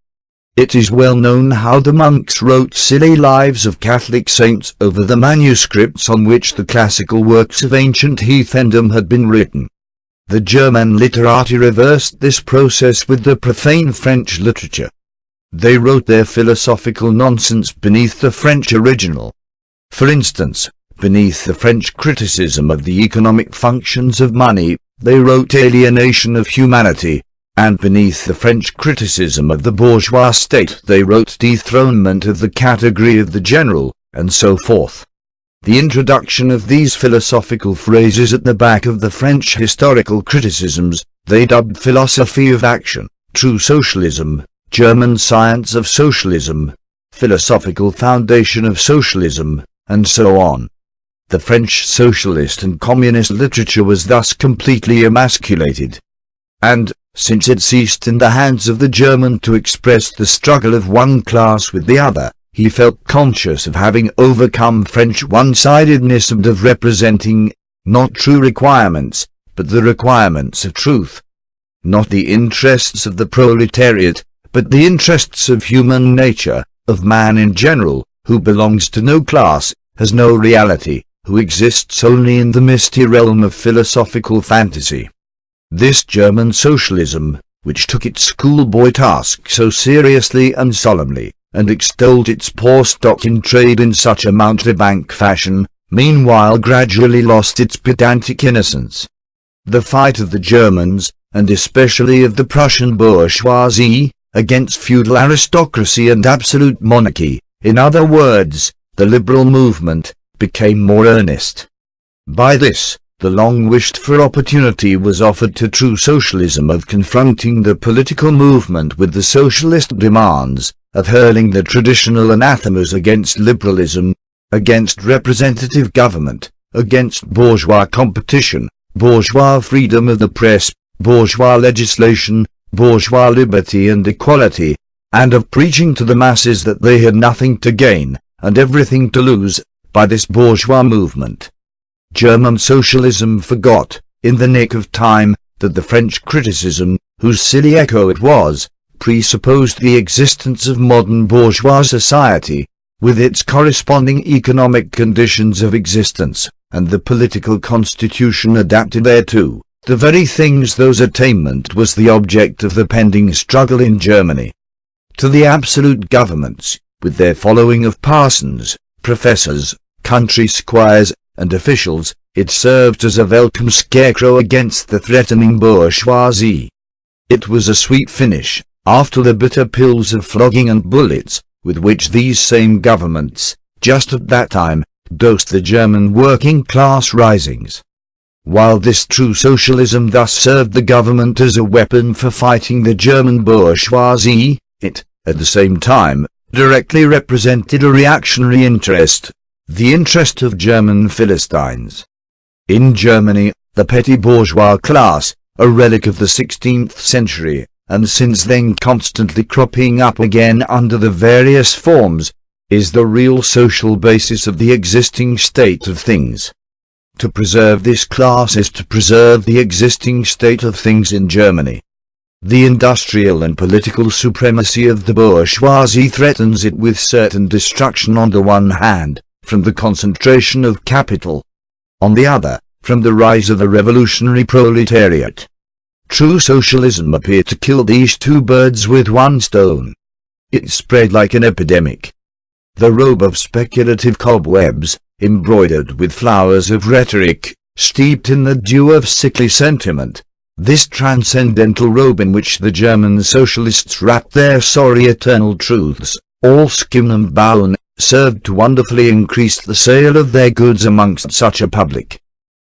It is well known how the monks wrote silly lives of Catholic saints over the manuscripts on which the classical works of ancient heathendom had been written. The German literati reversed this process with the profane French literature. They wrote their philosophical nonsense beneath the French original. For instance, beneath the French criticism of the economic functions of money, they wrote alienation of humanity, and beneath the French criticism of the bourgeois state they wrote dethronement of the category of the general, and so forth. The introduction of these philosophical phrases at the back of the French historical criticisms, they dubbed philosophy of action, true socialism, German science of socialism, philosophical foundation of socialism, and so on. The French socialist and communist literature was thus completely emasculated. And, since it ceased in the hands of the German to express the struggle of one class with the other, he felt conscious of having overcome French one-sidedness and of representing, not true requirements, but the requirements of truth. Not the interests of the proletariat, but the interests of human nature, of man in general, who belongs to no class, has no reality, who exists only in the misty realm of philosophical fantasy. This German socialism, which took its schoolboy task so seriously and solemnly, and extolled its poor stock in trade in such a mountebank fashion, meanwhile gradually lost its pedantic innocence. The fight of the Germans, and especially of the Prussian bourgeoisie, against feudal aristocracy and absolute monarchy, in other words, the liberal movement, became more earnest. By this, the long-wished-for opportunity was offered to true socialism of confronting the political movement with the socialist demands, of hurling the traditional anathemas against liberalism, against representative government, against bourgeois competition, bourgeois freedom of the press, bourgeois legislation, bourgeois liberty and equality, and of preaching to the masses that they had nothing to gain, and everything to lose, by this bourgeois movement. German socialism forgot, in the nick of time, that the French criticism, whose silly echo it was, presupposed the existence of modern bourgeois society, with its corresponding economic conditions of existence, and the political constitution adapted thereto, the very things whose attainment was the object of the pending struggle in Germany. To the absolute governments, with their following of parsons, professors, country squires, and officials, it served as a welcome scarecrow against the threatening bourgeoisie. It was a sweet finish, after the bitter pills of flogging and bullets, with which these same governments, just at that time, dosed the German working class risings. While this true socialism thus served the government as a weapon for fighting the German bourgeoisie, it, at the same time, directly represented a reactionary interest, the interest of German Philistines. In Germany, the petty bourgeois class, a relic of the 16th century, and since then constantly cropping up again under the various forms, is the real social basis of the existing state of things. To preserve this class is to preserve the existing state of things in Germany. The industrial and political supremacy of the bourgeoisie threatens it with certain destruction on the one hand, from the concentration of capital. On the other, from the rise of the revolutionary proletariat. True socialism appeared to kill these two birds with one stone. It spread like an epidemic. The robe of speculative cobwebs, embroidered with flowers of rhetoric, steeped in the dew of sickly sentiment, this transcendental robe in which the German socialists wrapped their sorry eternal truths, all skin and bone, served to wonderfully increase the sale of their goods amongst such a public.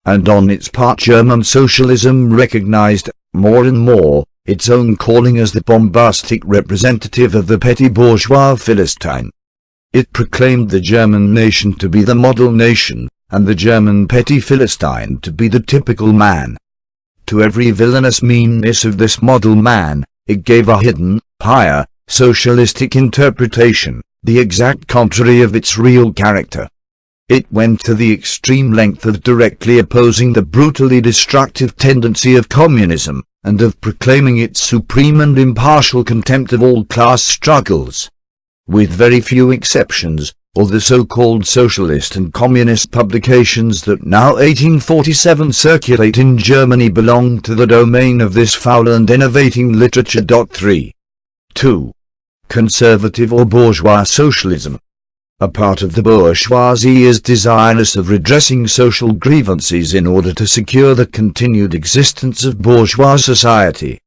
And on its part German socialism recognized, more and more, its own calling as the bombastic representative of the petty bourgeois Philistine. It proclaimed the German nation to be the model nation, and the German petty Philistine to be the typical man. To every villainous meanness of this model man, it gave a hidden, higher, socialistic interpretation, the exact contrary of its real character. It went to the extreme length of directly opposing the brutally destructive tendency of communism, and of proclaiming its supreme and impartial contempt of all class struggles. With very few exceptions, all the so-called socialist and communist publications that now 1847 circulate in Germany belong to the domain of this foul and enervating literature. 3. 2. Conservative or bourgeois socialism. A part of the bourgeoisie is desirous of redressing social grievances in order to secure the continued existence of bourgeois society.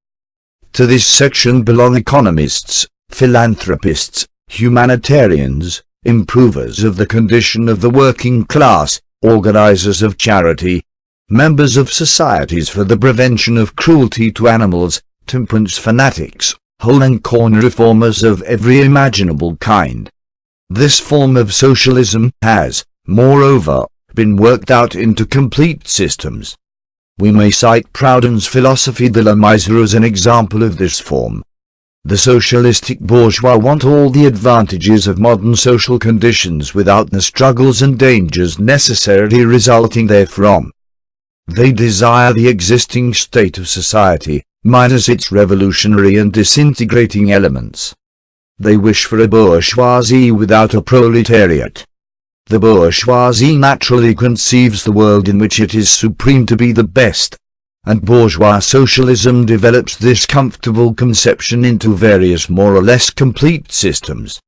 To this section belong economists, philanthropists, humanitarians, improvers of the condition of the working class, organizers of charity, members of societies for the prevention of cruelty to animals, temperance fanatics, hole and corner reformers of every imaginable kind. This form of socialism has, moreover, been worked out into complete systems. We may cite Proudhon's Philosophie de la Misère as an example of this form. The socialistic bourgeois want all the advantages of modern social conditions without the struggles and dangers necessarily resulting therefrom. They desire the existing state of society, minus its revolutionary and disintegrating elements. They wish for a bourgeoisie without a proletariat. The bourgeoisie naturally conceives the world in which it is supreme to be the best, and bourgeois socialism develops this comfortable conception into various more or less complete systems.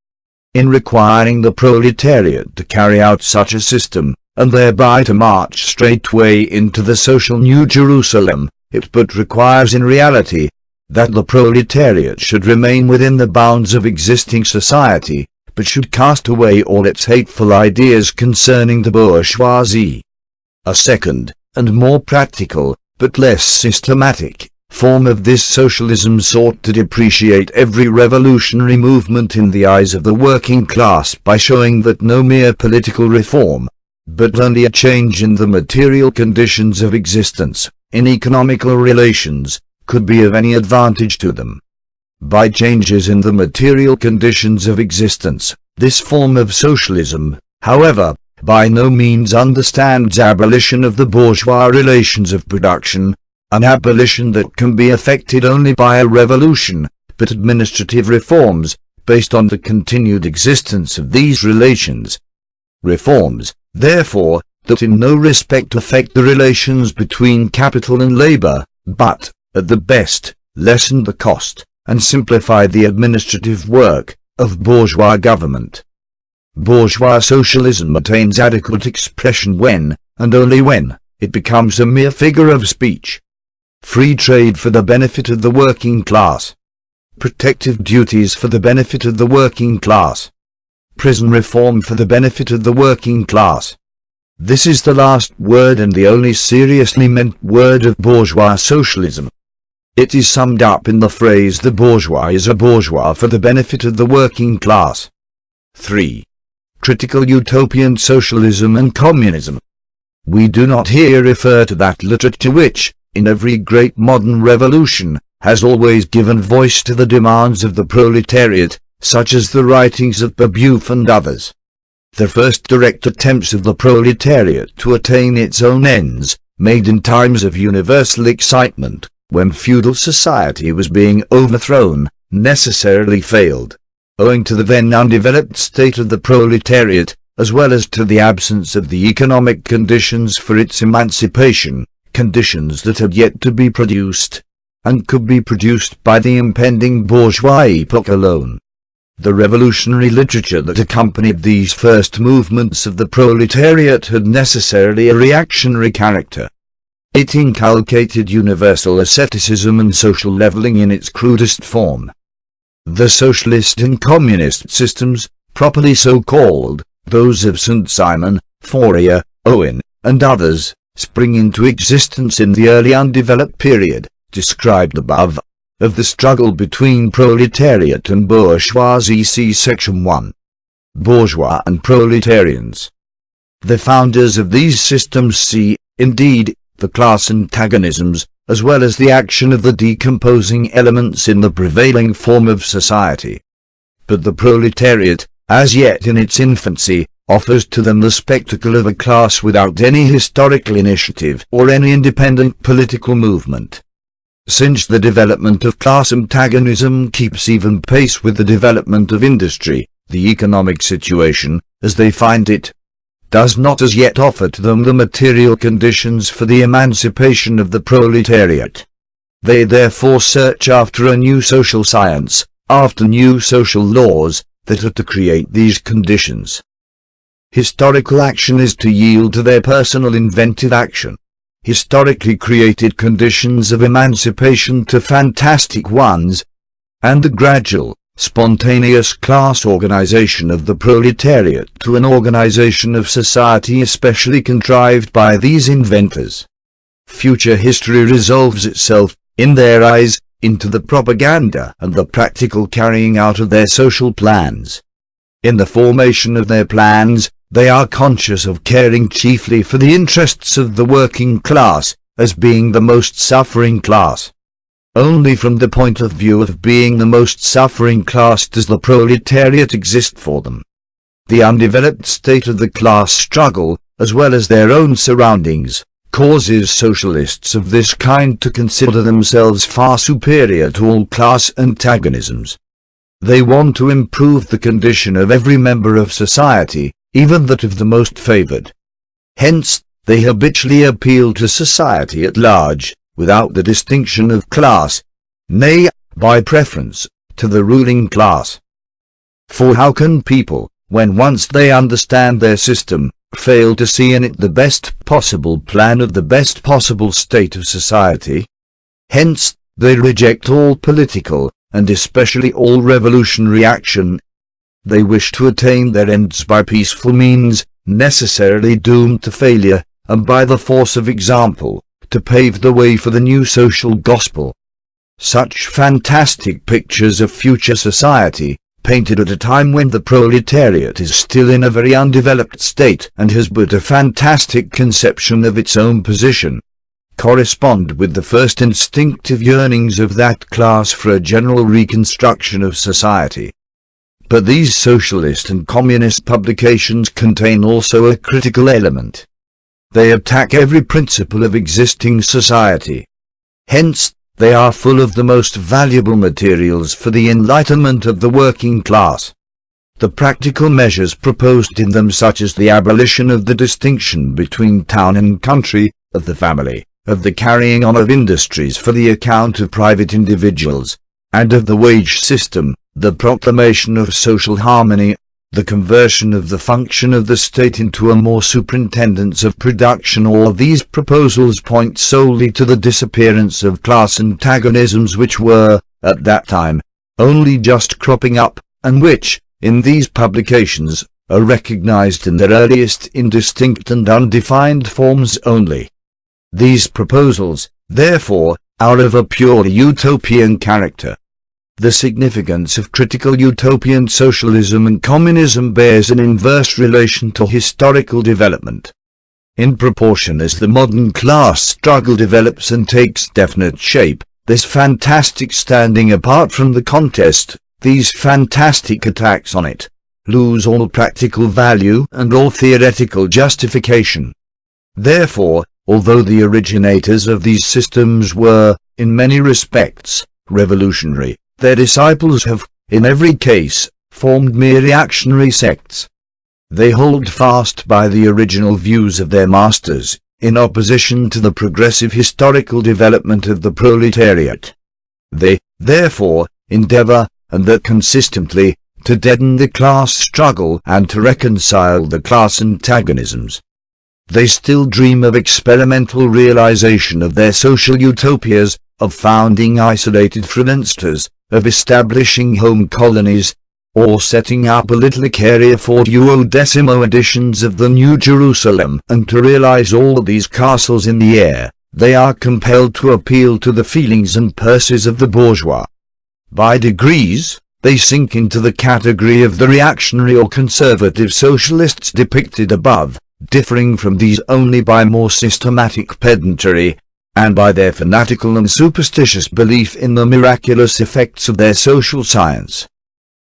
In requiring the proletariat to carry out such a system, and thereby to march straightway into the social New Jerusalem, it but requires in reality that the proletariat should remain within the bounds of existing society, but should cast away all its hateful ideas concerning the bourgeoisie. A second, and more practical, but less systematic, form of this socialism sought to depreciate every revolutionary movement in the eyes of the working class by showing that no mere political reform, but only a change in the material conditions of existence, in economical relations, could be of any advantage to them. By changes in the material conditions of existence, this form of socialism, however, by no means understands abolition of the bourgeois relations of production, an abolition that can be effected only by a revolution, but administrative reforms, based on the continued existence of these relations. Reforms, therefore, that in no respect affect the relations between capital and labor, but, at the best, lessen the cost, and simplify the administrative work, of bourgeois government. Bourgeois socialism attains adequate expression when, and only when, it becomes a mere figure of speech. Free trade for the benefit of the working class. protective duties for the benefit of the working class. Prison reform for the benefit of the working class. This is the last word and the only seriously meant word of bourgeois socialism. It is summed up in the phrase "the bourgeois is a bourgeois for the benefit of the working class." 3. Critical utopian socialism and communism. We do not here refer to that literature which, in every great modern revolution, has always given voice to the demands of the proletariat, such as the writings of Babeuf and others. The first direct attempts of the proletariat to attain its own ends, made in times of universal excitement, when feudal society was being overthrown, necessarily failed, owing to the then undeveloped state of the proletariat, as well as to the absence of the economic conditions for its emancipation, conditions that had yet to be produced, and could be produced by the impending bourgeois epoch alone. The revolutionary literature that accompanied these first movements of the proletariat had necessarily a reactionary character. It inculcated universal asceticism and social leveling in its crudest form. The socialist and communist systems, properly so called, those of St. Simon, Fourier, Owen, and others, spring into existence in the early undeveloped period, described above, of the struggle between proletariat and bourgeoisie. See Section 1. Bourgeois and proletarians. The founders of these systems see, indeed, the class antagonisms, as well as the action of the decomposing elements in the prevailing form of society. But the proletariat, as yet in its infancy, offers to them the spectacle of a class without any historical initiative or any independent political movement. Since the development of class antagonism keeps even pace with the development of industry, the economic situation, as they find it, does not as yet offer to them the material conditions for the emancipation of the proletariat. They therefore search after a new social science, after new social laws, that are to create these conditions. Historical action is to yield to their personal inventive action. Historically created conditions of emancipation to fantastic ones, and the gradual, spontaneous class organization of the proletariat to an organization of society especially contrived by these inventors. Future history resolves itself, in their eyes, into the propaganda and the practical carrying out of their social plans. In the formation of their plans, they are conscious of caring chiefly for the interests of the working class, as being the most suffering class. Only from the point of view of being the most suffering class does the proletariat exist for them. The undeveloped state of the class struggle, as well as their own surroundings, causes socialists of this kind to consider themselves far superior to all class antagonisms. They want to improve the condition of every member of society, even that of the most favored. Hence, they habitually appeal to society at large, without the distinction of class, nay, by preference, to the ruling class. For how can people, when once they understand their system, fail to see in it the best possible plan of the best possible state of society? Hence, they reject all political, and especially all revolutionary action. They wish to attain their ends by peaceful means, necessarily doomed to failure, and by the force of example, to pave the way for the new social gospel. Such fantastic pictures of future society, painted at a time when the proletariat is still in a very undeveloped state and has but a fantastic conception of its own position, correspond with the first instinctive yearnings of that class for a general reconstruction of society. But these socialist and communist publications contain also a critical element. They attack every principle of existing society. Hence, they are full of the most valuable materials for the enlightenment of the working class. The practical measures proposed in them, such as the abolition of the distinction between town and country, of the family, of the carrying on of industries for the account of private individuals, and of the wage system, the proclamation of social harmony, the conversion of the function of the state into a more superintendence of production, all these proposals point solely to the disappearance of class antagonisms which were, at that time, only just cropping up, and which, in these publications, are recognized in their earliest indistinct and undefined forms only. These proposals, therefore, are of a purely utopian character. The significance of critical utopian socialism and communism bears an inverse relation to historical development. In proportion as the modern class struggle develops and takes definite shape, this fantastic standing apart from the contest, these fantastic attacks on it, lose all practical value and all theoretical justification. Therefore, although the originators of these systems were, in many respects, revolutionary, their disciples have, in every case, formed mere reactionary sects. They hold fast by the original views of their masters, in opposition to the progressive historical development of the proletariat. They, therefore, endeavor, and that consistently, to deaden the class struggle and to reconcile the class antagonisms. They still dream of experimental realization of their social utopias, of founding isolated Freelansters, of establishing home colonies, or setting up a little area for duodecimo editions of the New Jerusalem. And to realize all these castles in the air, they are compelled to appeal to the feelings and purses of the bourgeois. By degrees, they sink into the category of the reactionary or conservative socialists depicted above, differing from these only by more systematic pedantry, and by their fanatical and superstitious belief in the miraculous effects of their social science.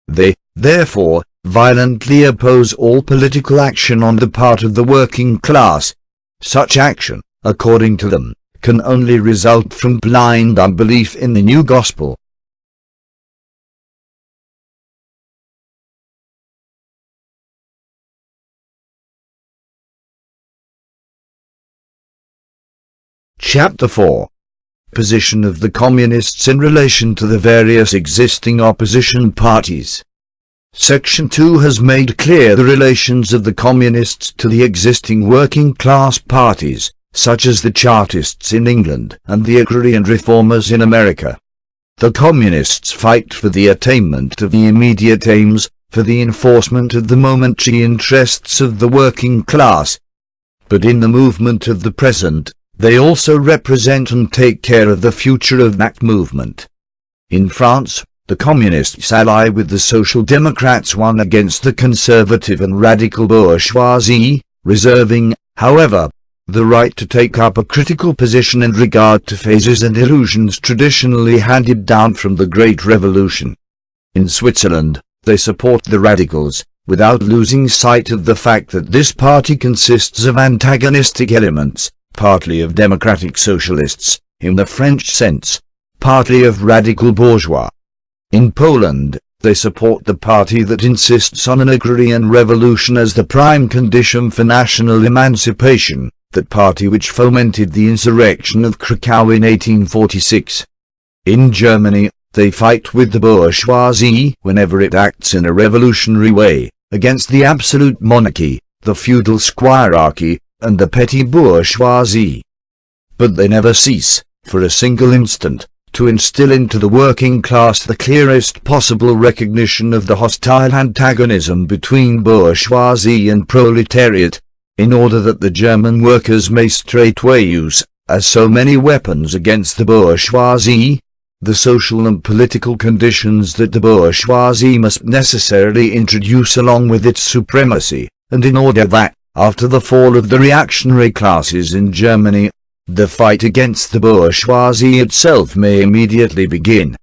They, therefore, violently oppose all political action on the part of the working class. Such action, according to them, can only result from blind unbelief in the new gospel. Chapter 4. Position of the Communists in relation to the various existing opposition parties. Section 2 has made clear the relations of the Communists to the existing working class parties, such as the Chartists in England and the Agrarian Reformers in America. The Communists fight for the attainment of the immediate aims, for the enforcement of the momentary interests of the working class. But in the movement of the present, they also represent and take care of the future of that movement. In France, the Communists ally with the Social Democrats one against the conservative and radical bourgeoisie, reserving, however, the right to take up a critical position in regard to phases and illusions traditionally handed down from the Great Revolution. In Switzerland, they support the radicals, without losing sight of the fact that this party consists of antagonistic elements, partly of democratic socialists, in the French sense, partly of radical bourgeois. In Poland, they support the party that insists on an agrarian revolution as the prime condition for national emancipation, that party which fomented the insurrection of Krakow in 1846. In Germany, they fight with the bourgeoisie whenever it acts in a revolutionary way, against the absolute monarchy, the feudal squirearchy, and the petty bourgeoisie. But they never cease, for a single instant, to instill into the working class the clearest possible recognition of the hostile antagonism between bourgeoisie and proletariat, in order that the German workers may straightway use, as so many weapons against the bourgeoisie, the social and political conditions that the bourgeoisie must necessarily introduce along with its supremacy, and in order that, after the fall of the reactionary classes in Germany, the fight against the bourgeoisie itself may immediately begin.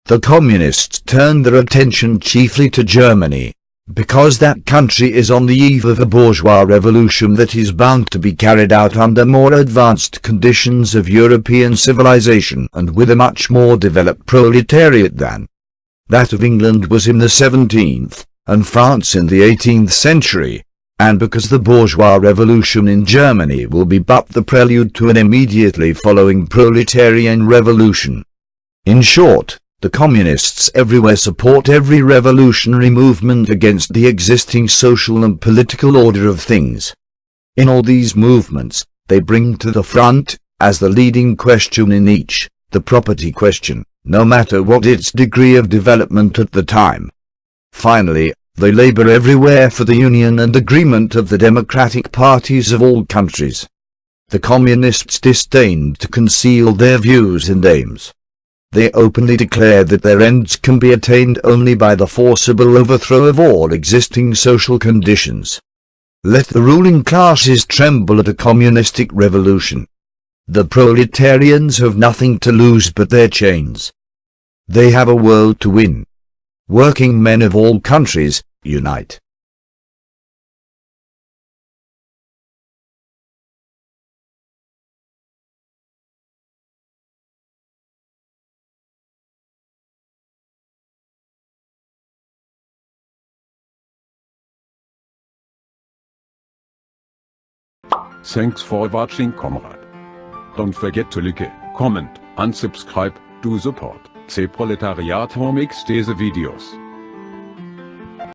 The Communists turn their attention chiefly to Germany, because that country is on the eve of a bourgeois revolution that is bound to be carried out under more advanced conditions of European civilization and with a much more developed proletariat than that of England was in the 17th, and France in the 18th century. And because the bourgeois revolution in Germany will be but the prelude to an immediately following proletarian revolution. In short, the Communists everywhere support every revolutionary movement against the existing social and political order of things. In all these movements, they bring to the front, as the leading question in each, the property question, no matter what its degree of development at the time. Finally, they labor everywhere for the union and agreement of the democratic parties of all countries. The communists disdained to conceal their views and aims. They openly declare that their ends can be attained only by the forcible overthrow of all existing social conditions. Let the ruling classes tremble at a communistic revolution. The proletarians have nothing to lose but their chains. They have a world to win. Working men of all countries, unite. Thanks for watching, comrade. Don't forget to like, comment, and subscribe to support the Proletariat who makes these videos.